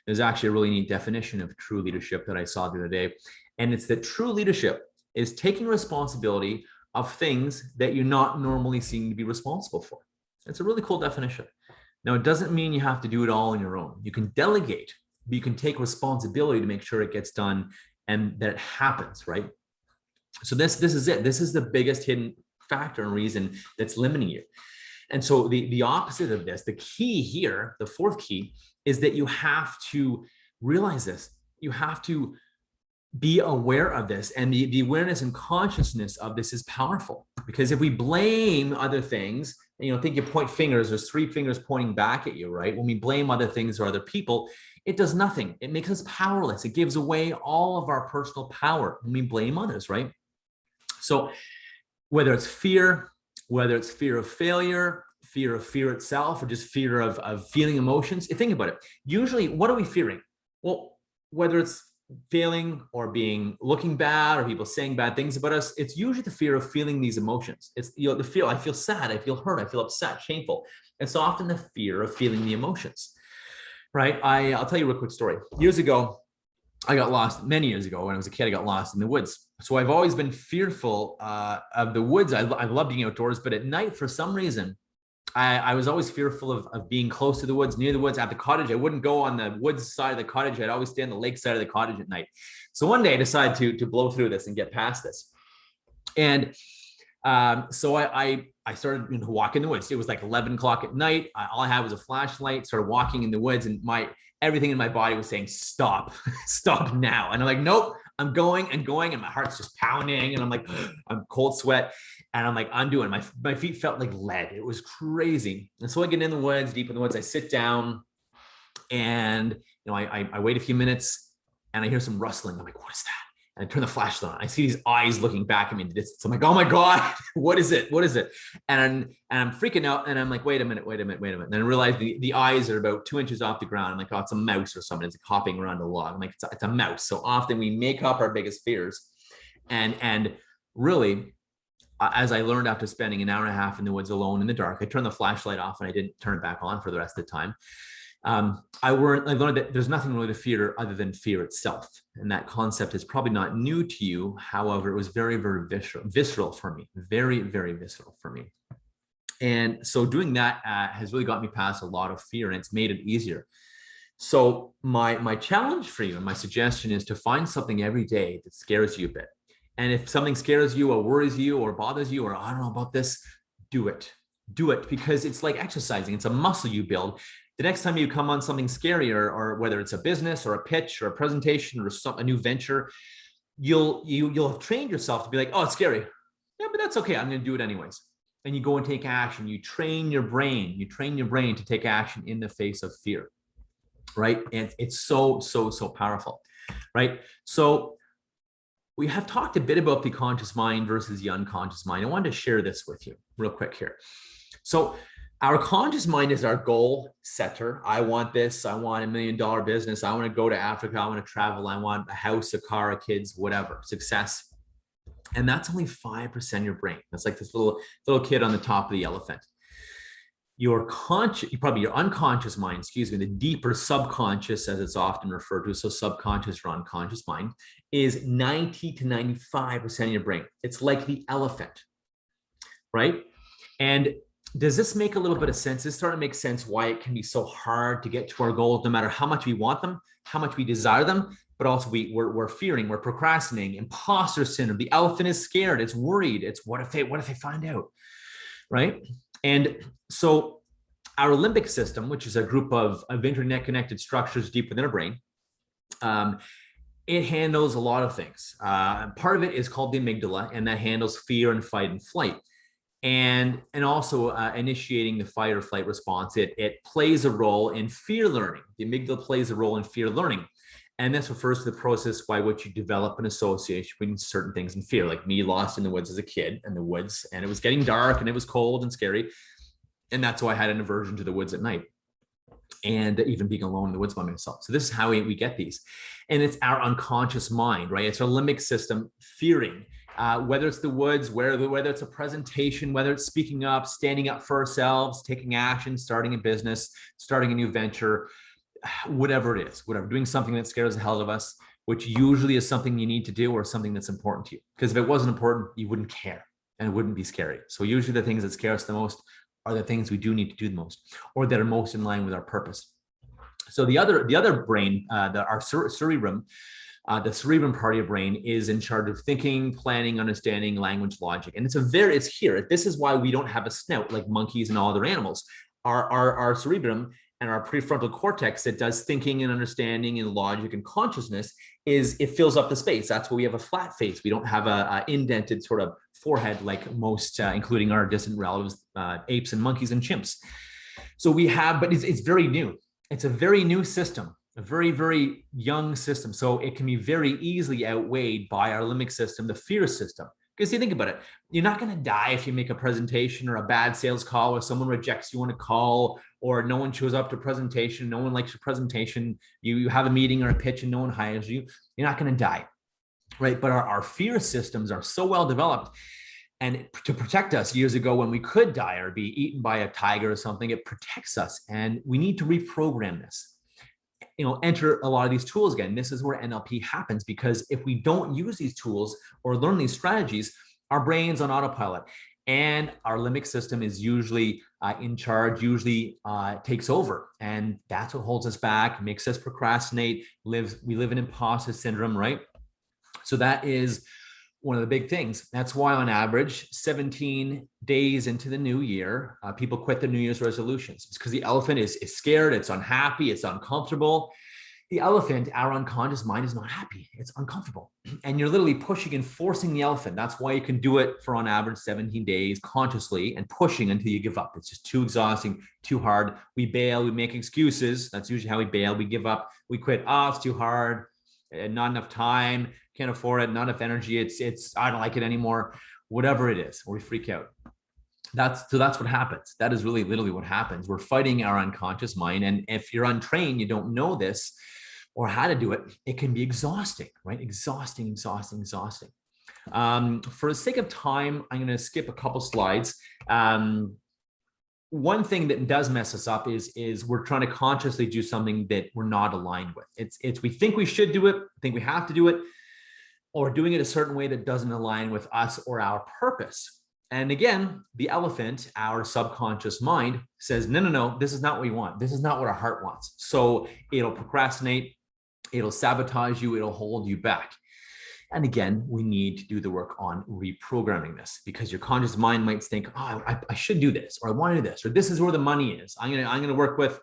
There's actually a really neat definition of true leadership that I saw the other day. And it's that true leadership is taking responsibility of things that you're not normally seen to be responsible for. It's a really cool definition. Now, it doesn't mean you have to do it all on your own. You can delegate, but you can take responsibility to make sure it gets done and that it happens, right? So this is it. This is the biggest hidden factor and reason that's limiting you. And so the opposite of this, the key here, the fourth key, is that you have to realize this. You have to be aware of this. And the awareness and consciousness of this is powerful. Because if we blame other things, think you point fingers, there's three fingers pointing back at you, right? When we blame other things or other people, it does nothing. It makes us powerless. It gives away all of our personal power when we blame others, right? So whether it's fear, whether it's fear of failure, fear of fear itself, or just fear of feeling emotions, think about it. Usually, what are we fearing? Well, whether it's failing or looking bad or people saying bad things about us, it's usually the fear of feeling these emotions. It's the feel, I feel sad, I feel hurt, I feel upset, shameful. It's often the fear of feeling the emotions, right? I'll tell you a real quick story. Years ago, I got lost. Many years ago when I was a kid, I got lost in the woods. So I've always been fearful of the woods. I love being outdoors, but at night, for some reason, I was always fearful of being close to the woods, near the woods, at the cottage. I wouldn't go on the woods side of the cottage. I'd always stay on the lake side of the cottage at night. So one day I decided to blow through this and get past this. And so I started walking in the woods. It was like 11 o'clock at night. All I had was a flashlight, started walking in the woods, and everything in my body was saying, stop, stop now. And I'm like, nope, I'm going and going. And my heart's just pounding. And I'm like, I'm cold sweat. And I'm like, I'm doing it. My feet felt like lead. It was crazy. And so I get in the woods, deep in the woods, I sit down and, I wait a few minutes and I hear some rustling. I'm like, what is that? And I turn the flashlight on. I see these eyes looking back at me in the distance. I'm like, oh my God, what is it? What is it? And I'm freaking out. And I'm like, wait a minute. And then I realize the eyes are about 2 inches off the ground. I'm like, oh, it's a mouse or something. It's hopping around a log. I'm like, it's a mouse. So often we make up our biggest fears. And really, as I learned after spending an hour and a half in the woods alone in the dark, I turned the flashlight off and I didn't turn it back on for the rest of the time. I learned that there's nothing really to fear other than fear itself. And that concept is probably not new to you. However, it was very, very visceral for me, very, very visceral for me. And so doing that has really got me past a lot of fear, and it's made it easier. So my challenge for you and my suggestion is to find something every day that scares you a bit. And if something scares you or worries you or bothers you, or I don't know about this, do it. Do it, because it's like exercising. It's a muscle you build. The next time you come on something scary, or whether it's a business or a pitch or a presentation or a new venture, you'll have trained yourself to be like, oh, it's scary. Yeah, but that's okay. I'm going to do it anyways. And you go and take action. You train your brain. You train your brain to take action in the face of fear, right? And it's so powerful, right? So we have talked a bit about the conscious mind versus the unconscious mind. I wanted to share this with you real quick here. So our conscious mind is our goal setter. I want this. I want $1 million business. I want to go to Africa. I want to travel. I want a house, a car, a kids, whatever, success. And that's only 5% of your brain. That's like this little kid on the top of the elephant. your unconscious mind, excuse me, the deeper subconscious, as it's often referred to, so subconscious or unconscious mind, is 90 to 95% of your brain. It's like the elephant, right? And does this make a little bit of sense? This starting to make sense why it can be so hard to get to our goals, no matter how much we want them, how much we desire them, but also we're fearing, we're procrastinating, imposter syndrome. The elephant is scared, it's worried, it's what if they find out, right? And so our limbic system, which is a group of internet connected structures deep within our brain, it handles a lot of things. Part of it is called the amygdala, and that handles fear and fight and flight. And also initiating the fight or flight response. It plays a role in fear learning. The amygdala plays a role in fear learning. And this refers to the process by which you develop an association between certain things and fear. Like me, lost in the woods as a kid, in the woods, and it was getting dark and it was cold and scary. And that's why I had an aversion to the woods at night, and even being alone in the woods by myself. So this is how we get these. And it's our unconscious mind, right? It's our limbic system fearing. Whether it's the woods, whether it's a presentation, whether it's speaking up, standing up for ourselves, taking action, starting a business, starting a new venture, whatever it is, doing something that scares the hell out of us, which usually is something you need to do or something that's important to you. Because if it wasn't important, you wouldn't care and it wouldn't be scary. So usually the things that scare us the most are the things we do need to do the most, or that are most in line with our purpose. So the other brain, our cerebrum, the cerebrum part of your brain is in charge of thinking, planning, understanding, language, logic. And it's here. This is why we don't have a snout like monkeys and all other animals. Our cerebrum and our prefrontal cortex that does thinking and understanding and logic and consciousness it fills up the space. That's why we have a flat face. We don't have a indented sort of forehead like most, including our distant relatives, apes and monkeys and chimps. So but it's very new. It's a very new system. A very, very young system. So it can be very easily outweighed by our limbic system, the fear system. Because you think about it, you're not going to die if you make a presentation or a bad sales call, or someone rejects you on a call, or no one shows up to a presentation, no one likes your presentation, you have a meeting or a pitch and no one hires you. You're not going to die, right? But our fear systems are so well developed. And to protect us years ago when we could die or be eaten by a tiger or something, it protects us. And we need to reprogram this. Enter a lot of these tools again. This is where NLP happens, because if we don't use these tools or learn these strategies, our brain's on autopilot, and our limbic system is usually in charge, usually takes over. And that's what holds us back, makes us procrastinate, we live in imposter syndrome, right? So that is one of the big things. That's why on average, 17 days into the new year, people quit their New Year's resolutions. It's because the elephant is scared, it's unhappy, it's uncomfortable. The elephant, our unconscious mind, is not happy, it's uncomfortable. And you're literally pushing and forcing the elephant. That's why you can do it for on average 17 days consciously, and pushing until you give up. It's just too exhausting, too hard. We bail, we make excuses. That's usually how we bail. We give up, we quit. It's too hard, not enough time, can't afford it, not enough energy, it's I don't like it anymore, whatever it is, or we freak out. That's what happens. That is really literally what happens. We're fighting our unconscious mind. And if you're untrained, you don't know this or how to do it, it can be exhausting, right? Exhausting. For the sake of time, I'm going to skip a couple slides. One thing that does mess us up is we're trying to consciously do something that we're not aligned with. It's we think we should do it, think we have to do it, or doing it a certain way that doesn't align with us or our purpose. And again, the elephant, our subconscious mind, says, no, this is not what we want. This is not what our heart wants. So it'll procrastinate, it'll sabotage you, it'll hold you back. And again, we need to do the work on reprogramming this, because your conscious mind might think, I should do this, or I want to do this, or this is where the money is. I'm gonna work with,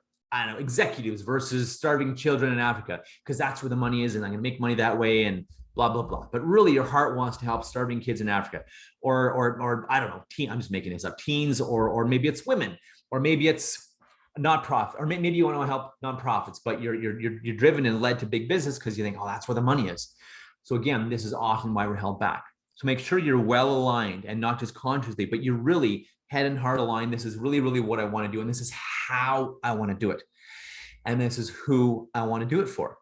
executives versus starving children in Africa, because that's where the money is, and I'm gonna make money that way, and blah, blah, blah. But really your heart wants to help starving kids in Africa, or I don't know, I'm just making this up, teens, or maybe it's women, or maybe it's nonprofit, or maybe you want to help nonprofits, but you're driven and led to big business because you think, that's where the money is. So again, this is often why we're held back. So make sure you're well aligned, and not just consciously, but you're really head and heart aligned. This is really, really what I want to do. And this is how I want to do it. And this is who I want to do it for.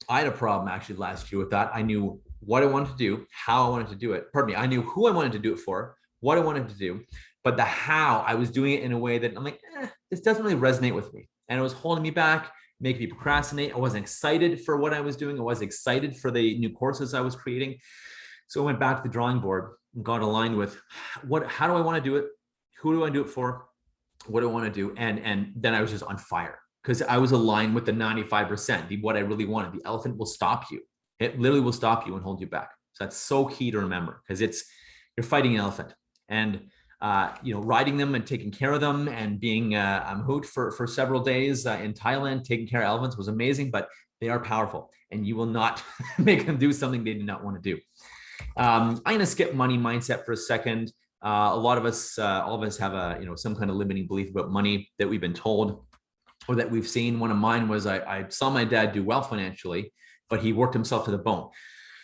I had a problem actually last year with that. I knew what I wanted to do, how I wanted to do it. Pardon me. I knew who I wanted to do it for, what I wanted to do, but the how, I was doing it in a way that I'm like, this doesn't really resonate with me. And it was holding me back, making me procrastinate. I wasn't excited for what I was doing. I wasn't excited for the new courses I was creating. So I went back to the drawing board and got aligned with how do I want to do it? Who do I do it for? What do I want to do? And then I was just on fire because I was aligned with the 95%, what I really wanted. The elephant will stop you. It literally will stop you and hold you back. So that's so key to remember because you're fighting an elephant and riding them and taking care of them and being hoot for several days in Thailand, taking care of elephants was amazing, but they are powerful and you will not make them do something they do not want to do. I'm going to skip money mindset for a second. All of us have some kind of limiting belief about money that we've been told or that we've seen. One of mine was I saw my dad do well financially, but he worked himself to the bone.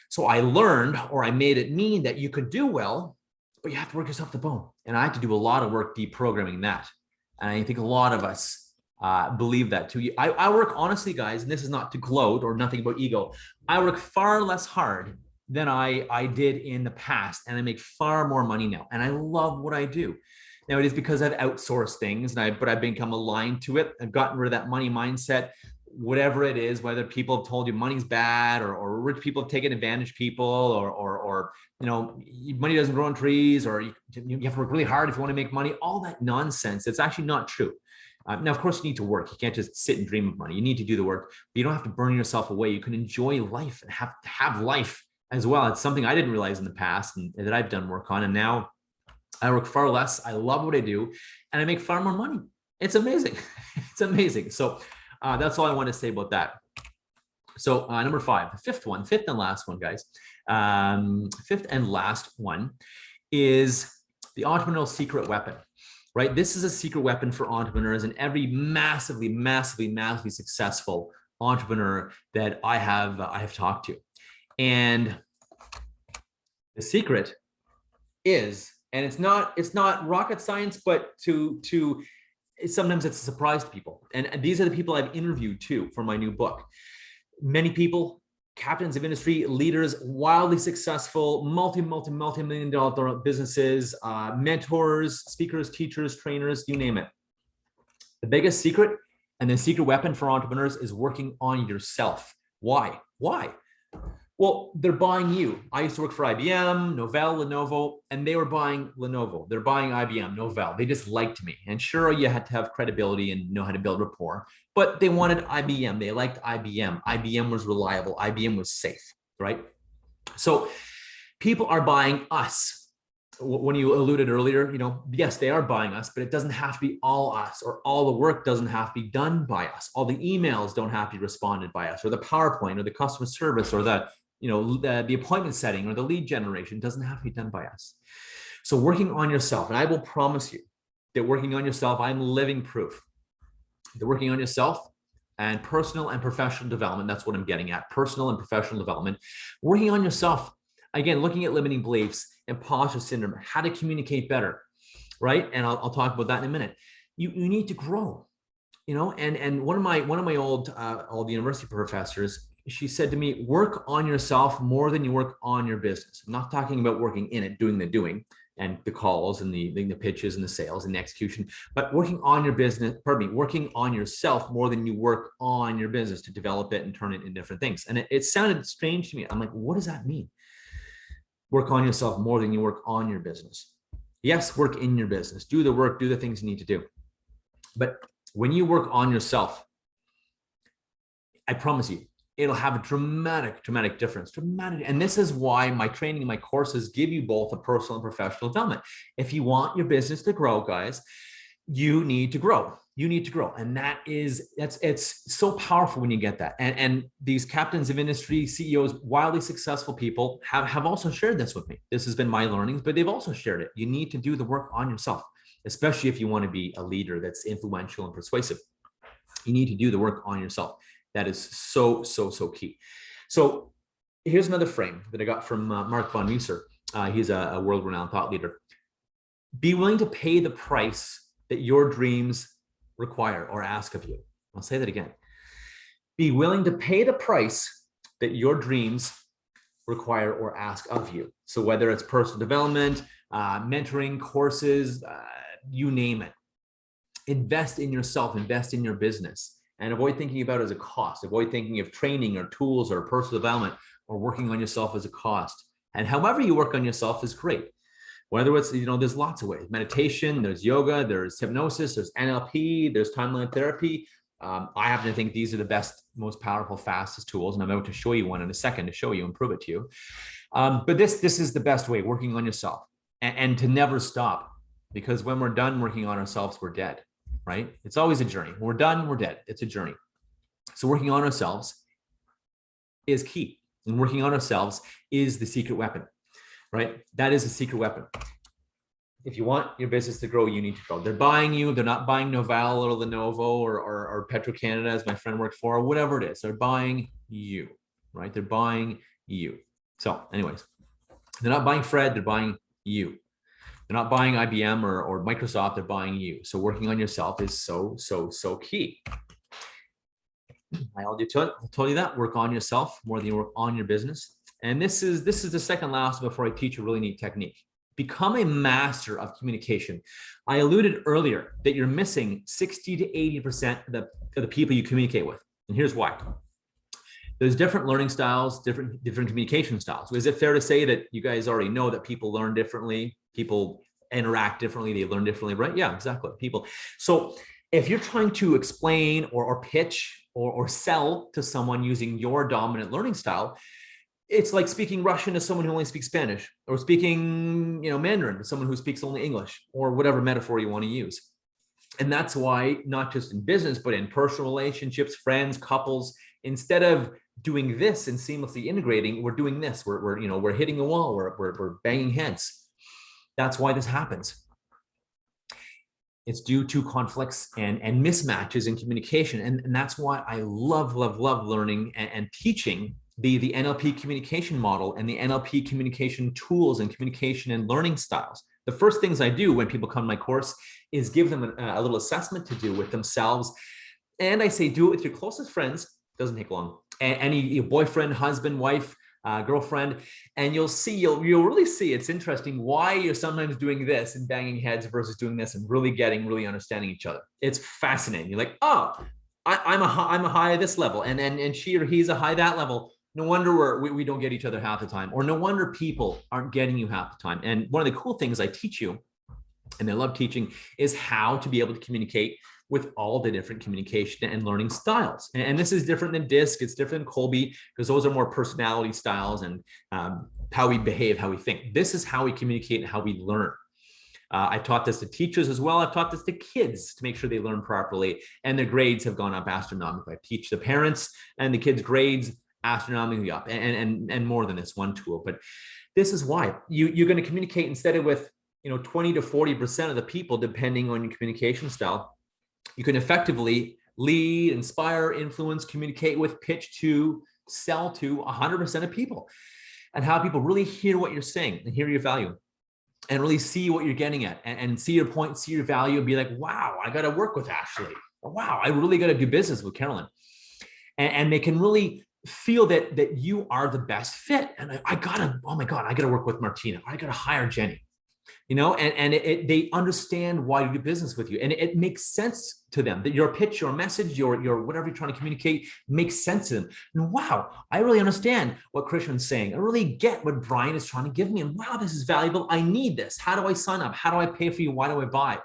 So I learned, or I made it mean that you could do well, but you have to work yourself to the bone. And I had to do a lot of work deprogramming that. And I think a lot of us believe that too. I work honestly, guys, and this is not to gloat or nothing about ego. I work far less hard than I did in the past. And I make far more money now. And I love what I do. Now it is because I've outsourced things, but I've become aligned to it. I've gotten rid of that money mindset, whatever it is, whether people have told you money's bad or rich people have taken advantage of people or money doesn't grow on trees or you have to work really hard if you want to make money, all that nonsense. It's actually not true. Now, of course, you need to work. You can't just sit and dream of money. You need to do the work, but you don't have to burn yourself away. You can enjoy life and have life as well. It's something I didn't realize in the past and that I've done work on. And now I work far less. I love what I do and I make far more money. It's amazing. It's amazing. So that's all I want to say about that. So number 5, the fifth and last one, guys. Fifth and last one is the entrepreneurial secret weapon, right? This is a secret weapon for entrepreneurs and every massively, massively, massively successful entrepreneur that I have talked to. And the secret is, and it's not rocket science, but sometimes it's a surprise to people. And these are the people I've interviewed too for my new book. Many people, captains of industry, leaders, wildly successful, multi-million dollar businesses, mentors, speakers, teachers, trainers, you name it. The biggest secret and the secret weapon for entrepreneurs is working on yourself. Why? Well, they're buying you. I used to work for IBM, Novell, Lenovo, and they were buying Lenovo. They're buying IBM, Novell. They just liked me. And sure, you had to have credibility and know how to build rapport, but they wanted IBM. They liked IBM. IBM was reliable. IBM was safe, right? So people are buying us. When you alluded earlier, yes, they are buying us, but it doesn't have to be all us, or all the work doesn't have to be done by us. All the emails don't have to be responded by us, or the PowerPoint, or the customer service, or the appointment setting, or the lead generation doesn't have to be done by us. So working on yourself, and I will promise you that working on yourself, I'm living proof that working on yourself and personal and professional development, that's what I'm getting at, personal and professional development, working on yourself. Again, looking at limiting beliefs, imposter syndrome, how to communicate better, right? And I'll talk about that in a minute. You need to grow, and one of my old university professors, she said to me, work on yourself more than you work on your business. I'm not talking about working in it, doing the doing and the calls and the pitches and the sales and the execution, but working on your business, working on yourself more than you work on your business to develop it and turn it into different things. And it sounded strange to me. I'm like, what does that mean? Work on yourself more than you work on your business. Yes, work in your business, do the work, do the things you need to do. But when you work on yourself, I promise you, it'll have a dramatic difference. And this is why my training and my courses give you both a personal and professional development. If you want your business to grow, guys, you need to grow. You need to grow. And it's so powerful when you get that. And these captains of industry, CEOs, wildly successful people have also shared this with me. This has been my learnings, but they've also shared it. You need to do the work on yourself, especially if you want to be a leader that's influential and persuasive. You need to do the work on yourself. That is so key. So here's another frame that I got from Mark von Musser. He's a world-renowned thought leader. Be willing to pay the price that your dreams require or ask of you. I'll say that again. Be willing to pay the price that your dreams require or ask of you. So whether it's personal development, mentoring, courses, you name it, invest in yourself, invest in your business, and avoid thinking about it as a cost. Avoid thinking of training or tools or personal development or working on yourself as a cost. And however you work on yourself is great. Whether it's, there's lots of ways. Meditation, there's yoga, there's hypnosis, there's NLP, there's timeline therapy. I happen to think these are the best, most powerful, fastest tools. And I'm about to show you one in a second to show you and prove it to you. But this is the best way, working on yourself, and to never stop, because when we're done working on ourselves, we're dead, right? It's always a journey. When we're done, we're dead. It's a journey. So working on ourselves is key. And working on ourselves is the secret weapon, right? That is a secret weapon. If you want your business to grow, you need to grow. They're buying you. They're not buying Novell or Lenovo or Petro-Canada, as my friend worked for, or whatever it is. They're buying you, right? They're buying you. So anyways, they're not buying Fred. They're buying you. They're not buying IBM or Microsoft. They're buying you. So working on yourself is so key. I told you that. Work on yourself more than you work on your business. And this is the second last before I teach a really neat technique. Become a master of communication. I alluded earlier that you're missing 60 to 80% of the people you communicate with. And here's why. There's different learning styles, different communication styles. Is it fair to say that you guys already know that people learn differently, people interact differently, they learn differently, right? Yeah, exactly. People. So if you're trying to explain or pitch or sell to someone using your dominant learning style, it's like speaking Russian to someone who only speaks Spanish, or speaking, Mandarin to someone who speaks only English, or whatever metaphor you want to use. And that's why, not just in business, but in personal relationships, friends, couples, instead of doing this and seamlessly integrating, we're doing this. We're hitting the wall. We're banging heads. That's why this happens. It's due to conflicts and mismatches in communication. And that's why I love learning and teaching the NLP communication model and the NLP communication tools and communication and learning styles. The first things I do when people come to my course is give them a little assessment to do with themselves. And I say, do it with your closest friends. Doesn't take long. Any boyfriend, husband, wife, girlfriend, and you'll really see, it's interesting why you're sometimes doing this and banging heads versus doing this and really understanding each other. It's fascinating. You're like, oh, I'm a high at this level, and she or he's a high that level. No wonder we don't get each other half the time, or no wonder people aren't getting you half the time. And one of the cool things I teach you, and I love teaching, is how to be able to communicate with all the different communication and learning styles. And this is different than DISC, it's different than Colby, because those are more personality styles and how we behave, how we think. This is how we communicate and how we learn. I taught this to teachers as well. I've taught this to kids to make sure they learn properly, and their grades have gone up astronomically. I teach the parents and the kids' grades astronomically up, and more than this one tool. But this is why you're going to communicate instead of with 20 to 40% of the people, depending on your communication style. You can effectively lead, inspire, influence, communicate with, pitch to, sell to 100% of people, and have people really hear what you're saying and hear your value and really see what you're getting at and see your point, see your value, and be like, wow, I got to work with Ashley. Or, wow, I really got to do business with Carolyn. And they can really feel that you are the best fit. And oh my God, I got to work with Martina. I got to hire Jenny. They understand why to do business with you, and it makes sense to them that your pitch, your message, your whatever you're trying to communicate makes sense to them. And wow, I really understand what Christian's saying. I really get what Brian is trying to give me, and wow, this is valuable. I need this. How do I sign up? How do I pay for you? Why do I buy?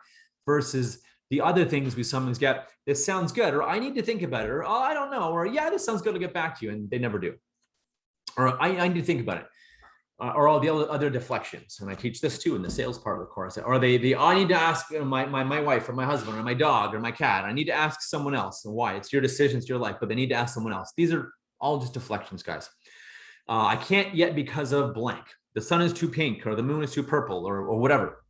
Versus the other things we sometimes get. This sounds good, or I need to think about it, or oh, I don't know, or yeah, this sounds good. I'll get back to you, and they never do. Or I need to think about it. Or all the other deflections. And I teach this too in the sales part of the course. Or I need to ask my wife or my husband or my dog or my cat. I need to ask someone else. And why? It's your decision, it's your life, but they need to ask someone else. These are all just deflections, guys. I can't yet because of blank. The sun is too pink, or the moon is too purple, or whatever.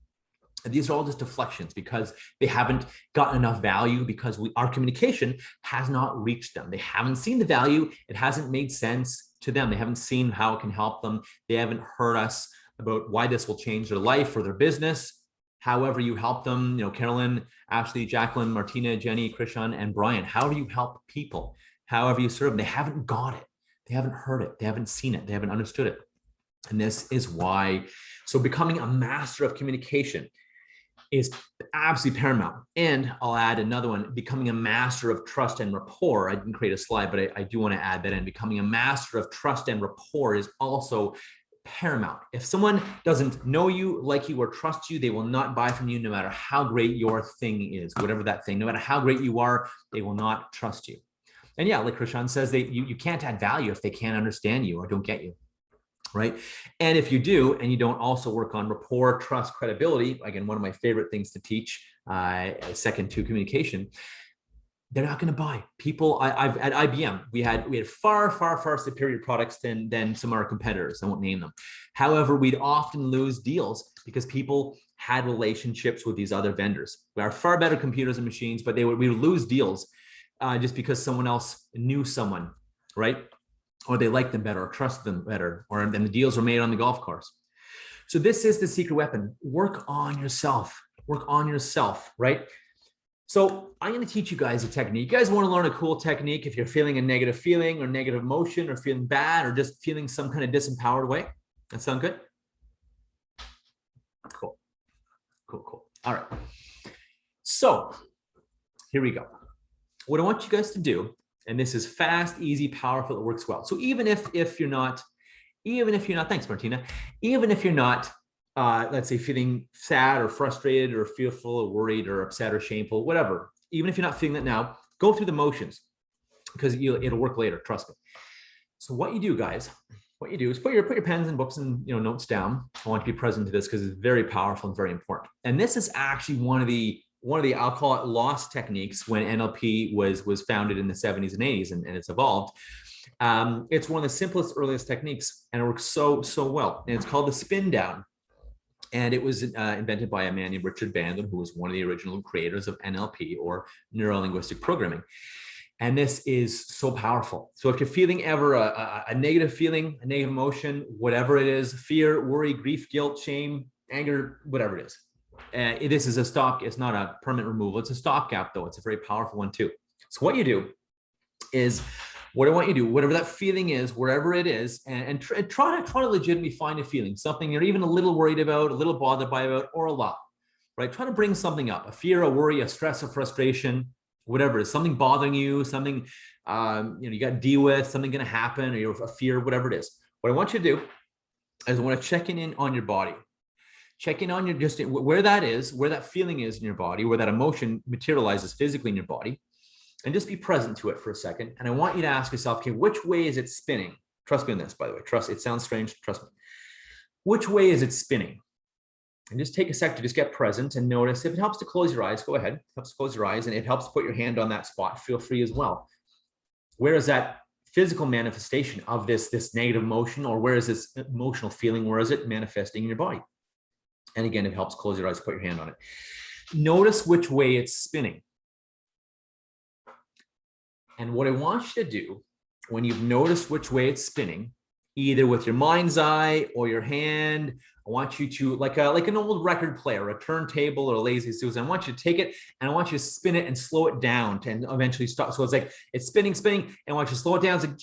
And these are all just deflections because they haven't gotten enough value, because our communication has not reached them. They haven't seen the value. It hasn't made sense to them. They haven't seen how it can help them. They haven't heard us about why this will change their life or their business. However you help them, Carolyn, Ashley, Jacqueline, Martina, Jenny, Krishan, and Brian, how do you help people? However you serve them, they haven't got it. They haven't heard it. They haven't seen it. They haven't understood it. And this is why, so becoming a master of communication is absolutely paramount. And I'll add another one, becoming a master of trust and rapport. I didn't create a slide, but I do want to add that in. Becoming a master of trust and rapport is also paramount. If someone doesn't know you, like you, or trust you, they will not buy from you no matter how great your thing is, whatever that thing, no matter how great you are, they will not trust you. And yeah, like Krishan says, you can't add value if they can't understand you or don't get you. Right. And if you do, and you don't also work on rapport, trust, credibility, again, one of my favorite things to teach, second to communication, they're not going to buy. People, I've at IBM, we had far superior products than some of our competitors. I won't name them. However, we'd often lose deals because people had relationships with these other vendors. We are far better computers and machines, but we would lose deals just because someone else knew someone, right? Or they liked them better or trusted them better, or then the deals were made on the golf course. So this is the secret weapon. Work on yourself, right? So I'm going to teach you guys a technique. You guys want to learn a cool technique if you're feeling a negative feeling or negative emotion or feeling bad or just feeling some kind of disempowered way? That sound good? Cool. All right. So here we go. What I want you guys to do, and this is fast, easy, powerful, it works well. So even if you're not, thanks, Martina, even if you're not, let's say feeling sad or frustrated or fearful or worried or upset or shameful, whatever, even if you're not feeling that now, go through the motions because it'll work later, trust me. So what you do, guys, is put your pens and books and notes down. I want you to be present to this because it's very powerful and very important. And this is actually one of the I'll call it lost techniques when NLP was founded in the 70s and 80s and it's evolved. It's one of the simplest, earliest techniques, and it works so well. And it's called the spin down. And it was invented by a man named Richard Bandler, who was one of the original creators of NLP, or neuro-linguistic programming. And this is so powerful. So if you're feeling ever a negative feeling, a negative emotion, whatever it is, fear, worry, grief, guilt, shame, anger, whatever it is, this is a stop. It's not a permanent removal. It's a stopgap, though. It's a very powerful one, too. So what you do is, what I want you to do, whatever that feeling is, wherever it is, and try to legitimately find a feeling, something you're even a little worried about, a little bothered by about, or a lot, right? Try to bring something up, a fear, a worry, a stress, a frustration, whatever it is, something bothering you, something you got to deal with, something going to happen, or you're a fear, whatever it is. What I want you to do is I want to check in on your body. Check in on your, just where that is, where that feeling is in your body, where that emotion materializes physically in your body, and just be present to it for a second. And I want you to ask yourself, okay, which way is it spinning? Trust me on this, by the way. It sounds strange, trust me. Which way is it spinning? And just take a sec to just get present and notice. If it helps to close your eyes, go ahead. It helps to close your eyes, and it helps to put your hand on that spot. Feel free as well. Where is that physical manifestation of this negative emotion, or where is this emotional feeling? Where is it manifesting in your body? And again, it helps close your eyes, put your hand on it. Notice which way it's spinning. And what I want you to do, when you've noticed which way it's spinning, either with your mind's eye or your hand, I want you to, like an old record player, a turntable or a Lazy Susan, I want you to take it and I want you to spin it and slow it down and eventually stop. So it's like, it's spinning, and I want you to slow it down. It's like,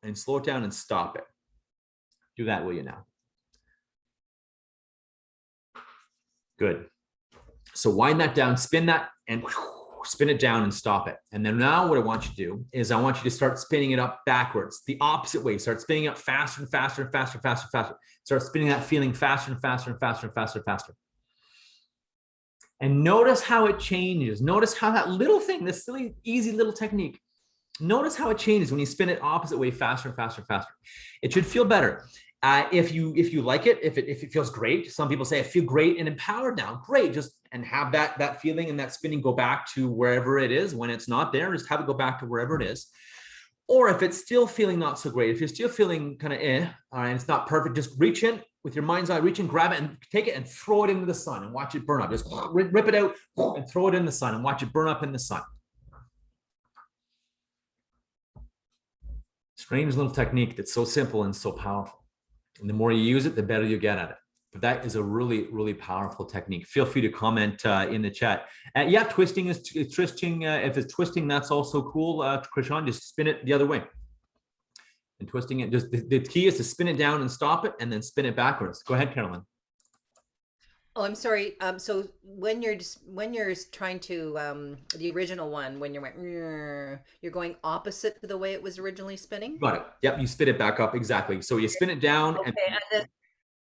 and slow it down and stop it. Do that, will you now? Good. So wind that down, spin that, and spin it down and stop it. And then now what I want you to do is I want you to start spinning it up backwards, the opposite way. Start spinning up faster and faster and faster and faster and faster. Start spinning that feeling faster and faster and faster and faster and faster. And notice how it changes. Notice how that little thing, this silly, easy little technique, notice how it changes when you spin it opposite way, faster and faster and faster. It should feel better. If you like it, if it feels great, some people say I feel great and empowered now. Great, just and have that feeling and that spinning go back to wherever it is. When it's not there, just have it go back to wherever it is. Or if it's still feeling not so great, if you're still feeling kind of all right, it's not perfect, just reach in with your mind's eye, reach in, grab it and take it and throw it into the sun and watch it burn up. Just rip it out and throw it in the sun and watch it burn up in the sun. Strange little technique that's so simple and so powerful. And the more you use it, the better you get at it. But that is a really, really powerful technique. Feel free to comment in the chat. Yeah, twisting is twisting. If it's twisting, that's also cool. Krishan, just spin it the other way. and twisting it. Just the key is to spin it down and stop it, and then spin it backwards. Go ahead, Carolyn. Oh, I'm sorry. So when you're trying to the original one, when you're going opposite to the way it was originally spinning. Got it. Yep, you spin it back up, exactly. So you spin it down and then,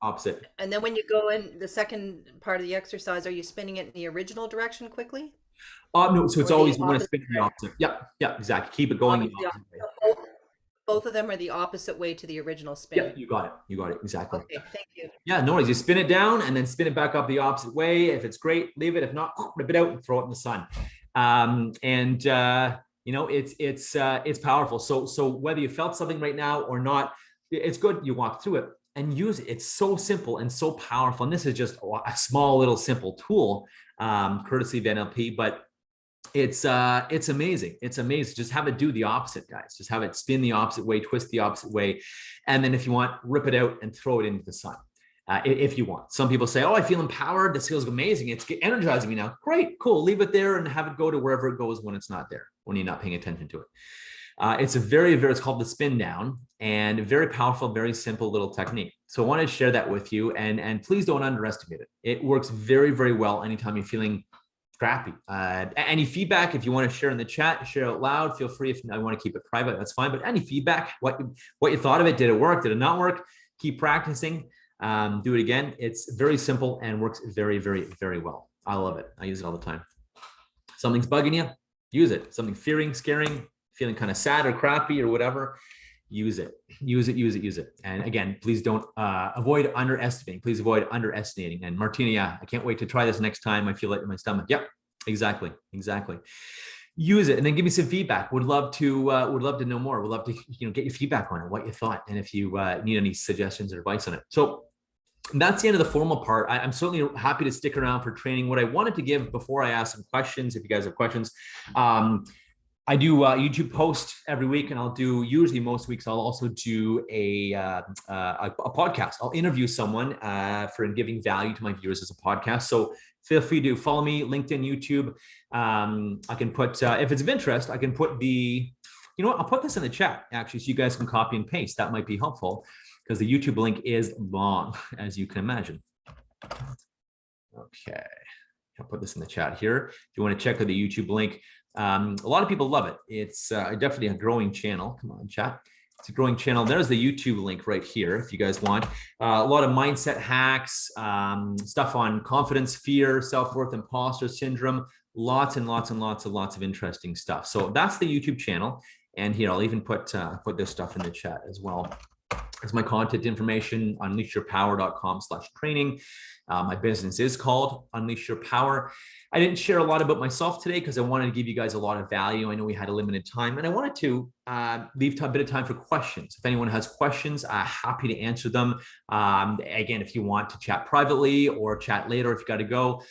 opposite. And then when you go in the second part of the exercise, are you spinning it in the original direction quickly? No, so it's always you want to spin the opposite. Yeah, exactly. Keep it going. The opposite way. Both of them are the opposite way to the original spin. Yeah, you got it. Exactly. Okay, thank you. Yeah, no worries. You spin it down and then spin it back up the opposite way. If it's great, leave it. If not, rip it out and throw it in the sun. You know, it's powerful. So whether you felt something right now or not, it's good. You walk through it and use it. It's so simple and so powerful. And this is just a small little simple tool, courtesy of NLP, but it's amazing. It's amazing. Just have it do the opposite, guys. Just have it spin the opposite way, twist the opposite way. And then if you want, rip it out and throw it into the sun. If you want. Some people say, oh, I feel empowered. This feels amazing. It's energizing me now. Great, cool. Leave it there and have it go to wherever it goes when it's not there, when you're not paying attention to it. It's it's called the spin down, and a very powerful, very simple little technique. So I wanted to share that with you, and please don't underestimate it. It works very, very well anytime you're feeling crappy. Any feedback, if you want to share in the chat, share out loud, feel free. If I want to keep it private, that's fine. But any feedback, what you thought of it, did it work? Did it not work? Keep practicing. Do it again. It's very simple and works very, very, very well. I love it. I use it all the time. Something's bugging you, use it. Something scaring, feeling kind of sad or crappy or whatever, use it. And again, please don't avoid underestimating. Please avoid underestimating. And Martina, yeah, I can't wait to try this next time. I feel it in my stomach. Yep, exactly. Use it and then give me some feedback. Would love to know more. Would love to get your feedback on it, what you thought, and if you need any suggestions or advice on it. So that's the end of the formal part. I'm certainly happy to stick around for training. What I wanted to give before I ask some questions, if you guys have questions, I do YouTube post every week, and I'll do usually most weeks. I'll also do a podcast. I'll interview someone for giving value to my viewers as a podcast. So feel free to follow me, LinkedIn, YouTube. I can put if it's of interest, I can put I'll put this in the chat actually, so you guys can copy and paste. That might be helpful because the YouTube link is long, as you can imagine. Okay, I'll put this in the chat here. If you want to check out the YouTube link. A lot of people love it. It's definitely a growing channel. Come on, chat. It's a growing channel. There's the YouTube link right here if you guys want. A lot of mindset hacks, stuff on confidence, fear, self-worth, imposter syndrome, lots and lots of interesting stuff. So that's the YouTube channel. And here, I'll even put this stuff in the chat as well. It's my content information, unleashyourpower.com/training. My business is called Unleash Your Power. I didn't share a lot about myself today because I wanted to give you guys a lot of value. I know we had a limited time, and I wanted to leave a bit of time for questions. If anyone has questions, happy to answer them. Again, if you want to chat privately or chat later, if you got to go,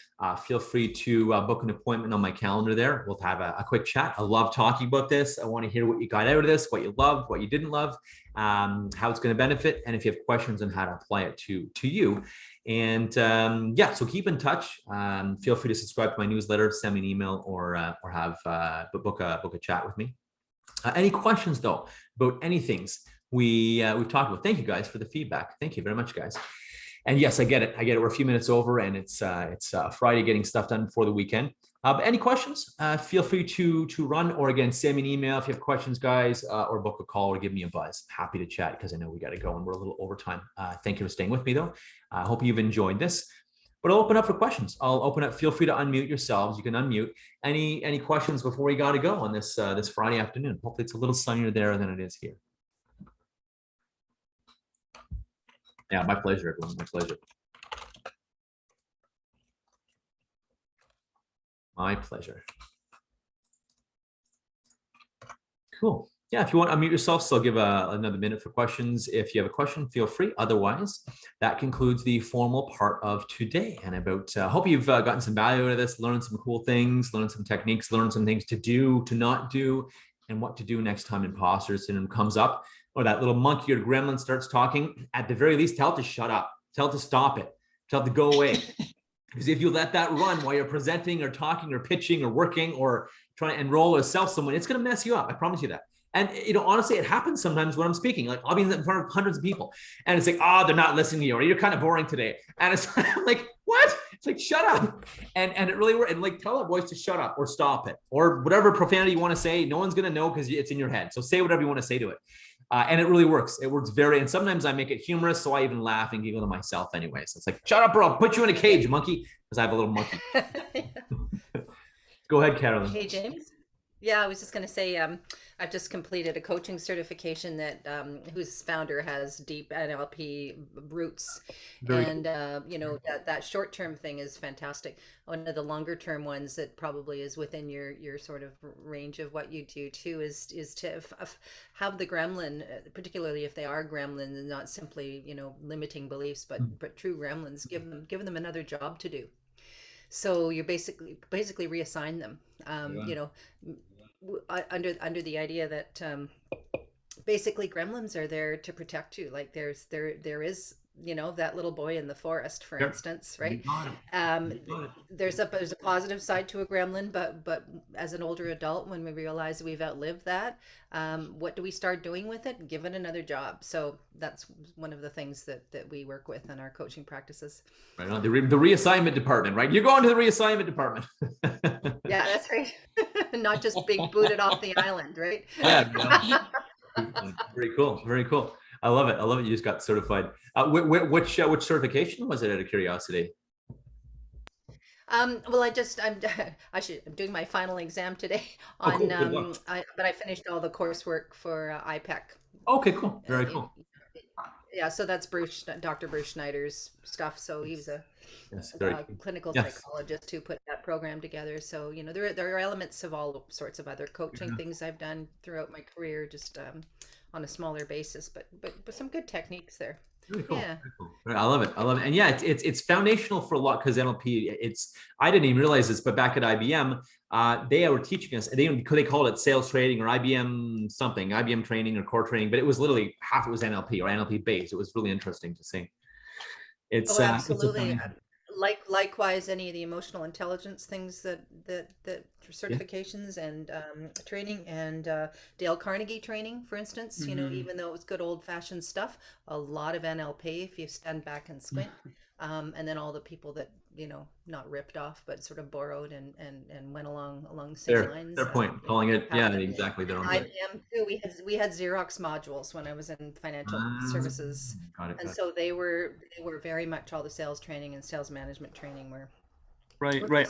feel free to book an appointment on my calendar there. We'll have a quick chat. I love talking about this. I want to hear what you got out of this, what you loved, what you didn't love, how it's going to benefit, and if you have questions on how to apply it to you. And so keep in touch. Feel free to subscribe to my newsletter, send me an email, or have book a chat with me. Any questions though about any things we've talked about? Thank you guys for the feedback. Thank you very much, guys. And yes, I get it. We're a few minutes over, and it's Friday, getting stuff done before the weekend. But any questions? Feel free to run, or again, send me an email if you have questions, guys, or book a call or give me a buzz. Happy to chat because I know we got to go and we're a little over time. Thank you for staying with me though. I hope you've enjoyed this. But I'll open up for questions. I'll open up. Feel free to unmute yourselves. You can unmute. Any questions before we got to go on this Friday afternoon? Hopefully it's a little sunnier there than it is here. Yeah, my pleasure, everyone. My pleasure. My pleasure. Cool. Yeah, if you want to unmute yourself, so I'll give another minute for questions. If you have a question, feel free. Otherwise, that concludes the formal part of today. And hope you've gotten some value out of this, learned some cool things, learned some techniques, learned some things to do, to not do, and what to do next time imposter syndrome comes up, or that little monkey or gremlin starts talking. At the very least, tell it to shut up, tell it to stop it, tell it to go away. Because if you let that run while you're presenting or talking or pitching or working or trying to enroll or sell someone, it's going to mess you up. I promise you that. And, honestly, it happens sometimes when I'm speaking, like I'll be in front of hundreds of people and it's like, oh, they're not listening to you, or you're kind of boring today. And it's like, what? It's like, shut up. And it really works. And like, tell that voice to shut up or stop it or whatever profanity you want to say. No one's going to know because it's in your head. So say whatever you want to say to it. And it really works. It works and sometimes I make it humorous. So I even laugh and giggle to myself anyway. So it's like, shut up, bro, I'll put you in a cage, monkey. Because I have a little monkey. Go ahead, Carolyn. Hey, James. Yeah, I was just going to say, I've just completed a coaching certification that whose founder has deep NLP roots. And, that short-term thing is fantastic. One of the longer-term ones that probably is within your sort of range of what you do too is to have the gremlin, particularly if they are gremlins and not simply, limiting beliefs, but true gremlins, give them another job to do. So you basically reassign them, under the idea that basically gremlins are there to protect you. Like there is that little boy in the forest, for instance, right? There's a positive side to a gremlin, but as an older adult, when we realize we've outlived that, what do we start doing with it? Give it another job. So that's one of the things that we work with in our coaching practices. Right on the reassignment department, right? You're going to the reassignment department. Yeah, that's right. Not just being booted off the island, right? Yeah. Very cool. Very cool. I love it. You just got certified. Which certification was it, out of curiosity? Well, I'm doing my final exam today on, but I finished all the coursework for IPEC. Okay, cool. Very cool. Yeah, so that's Dr. Bruce Schneider's stuff. So he was a clinical psychologist who put that program together. So, there are elements of all sorts of other coaching things I've done throughout my career, just on a smaller basis, but some good techniques there. Really cool. Yeah. Very cool. I love it. And yeah, it's foundational for a lot, because NLP, I didn't even realize this, but back at IBM, they were teaching us, they called it sales training or IBM training or core training, but it was literally half it was NLP or NLP based. It was really interesting to see. Absolutely. Likewise, any of the emotional intelligence things that certifications and training, and Dale Carnegie training, for instance, even though it was good old fashioned stuff, a lot of NLP if you stand back and squint, and then all the people that not ripped off but sort of borrowed and went along the same lines. Their point, calling it, yeah, exactly. Their own IBM too. We had Xerox modules when I was in financial services, so they were very much all the sales training and sales management training were. Right.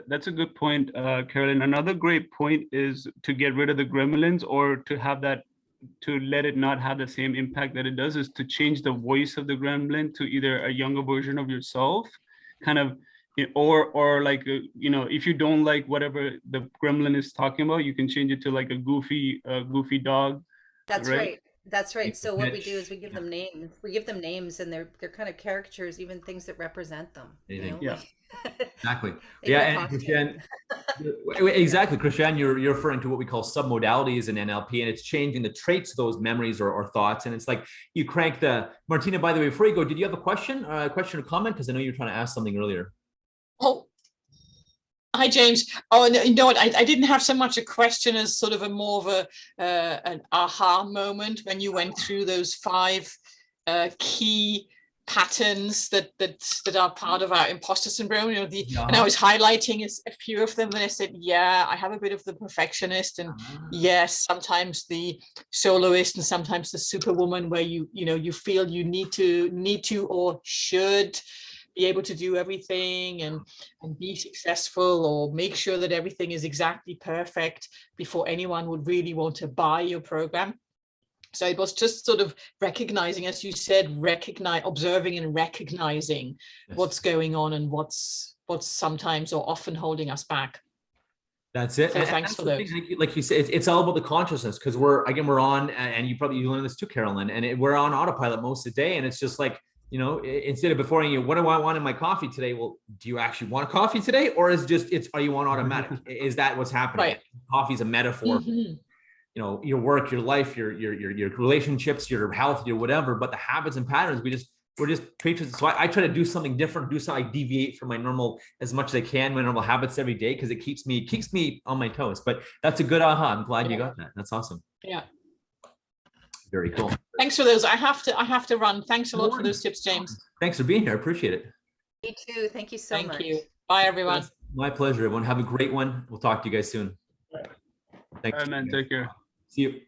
That's a good point, Carolyn. Another great point is to get rid of the gremlins, or to let it not have the same impact that it does, is to change the voice of the gremlin to either a younger version of yourself, kind of, or like, if you don't like whatever the gremlin is talking about, you can change it to like a goofy dog. That's right. That's right. So what we do is we give them names. We give them names, and they're kind of caricatures, even things that represent them. Yeah. Exactly. Yeah, and Christian, exactly, Christian. You're referring to what we call submodalities in NLP, and it's changing the traits of those memories or thoughts. And it's like you crank the Martina. By the way, before you go, did you have a question or comment? Because I know you were trying to ask something earlier. Oh, hi, James. Oh, and you know what? I didn't have so much a question as sort of a more of an aha moment when you went through those 5 key patterns that are part of our imposter syndrome. And I was highlighting a few of them, and I said, yeah, I have a bit of the perfectionist, and yes, sometimes the soloist, and sometimes the superwoman, where you feel you need to or should be able to do everything and be successful, or make sure that everything is exactly perfect before anyone would really want to buy your program. So it was just sort of recognizing, as you said, observing and recognizing what's going on and what's sometimes or often holding us back. That's it. So thanks for those. Like you said, it's all about the consciousness, because we're on, and you learned this too, Carolyn, and we're on autopilot most of the day, and it's just like, instead of before you, what do I want in my coffee today? Well, do you actually want coffee today, or is are you on automatic? Is that what's happening? Right. Coffee's a metaphor. Mm-hmm. Your work, your life, your relationships, your health, your whatever, but the habits and patterns, we're just patrons. So I try to do something different, do something, like deviate from my normal as much as I can, my normal habits every day, because it keeps me on my toes. But that's a good aha. I'm glad you got that. That's awesome. Yeah. Very cool. Thanks for those. I have to run. Thanks a lot for those tips, James. Thanks for being here. I appreciate it. Me too. Thank you so much. Thank you. Bye, everyone. My pleasure, everyone. Have a great one. We'll talk to you guys soon. Thanks. All right, man. Take care. See you.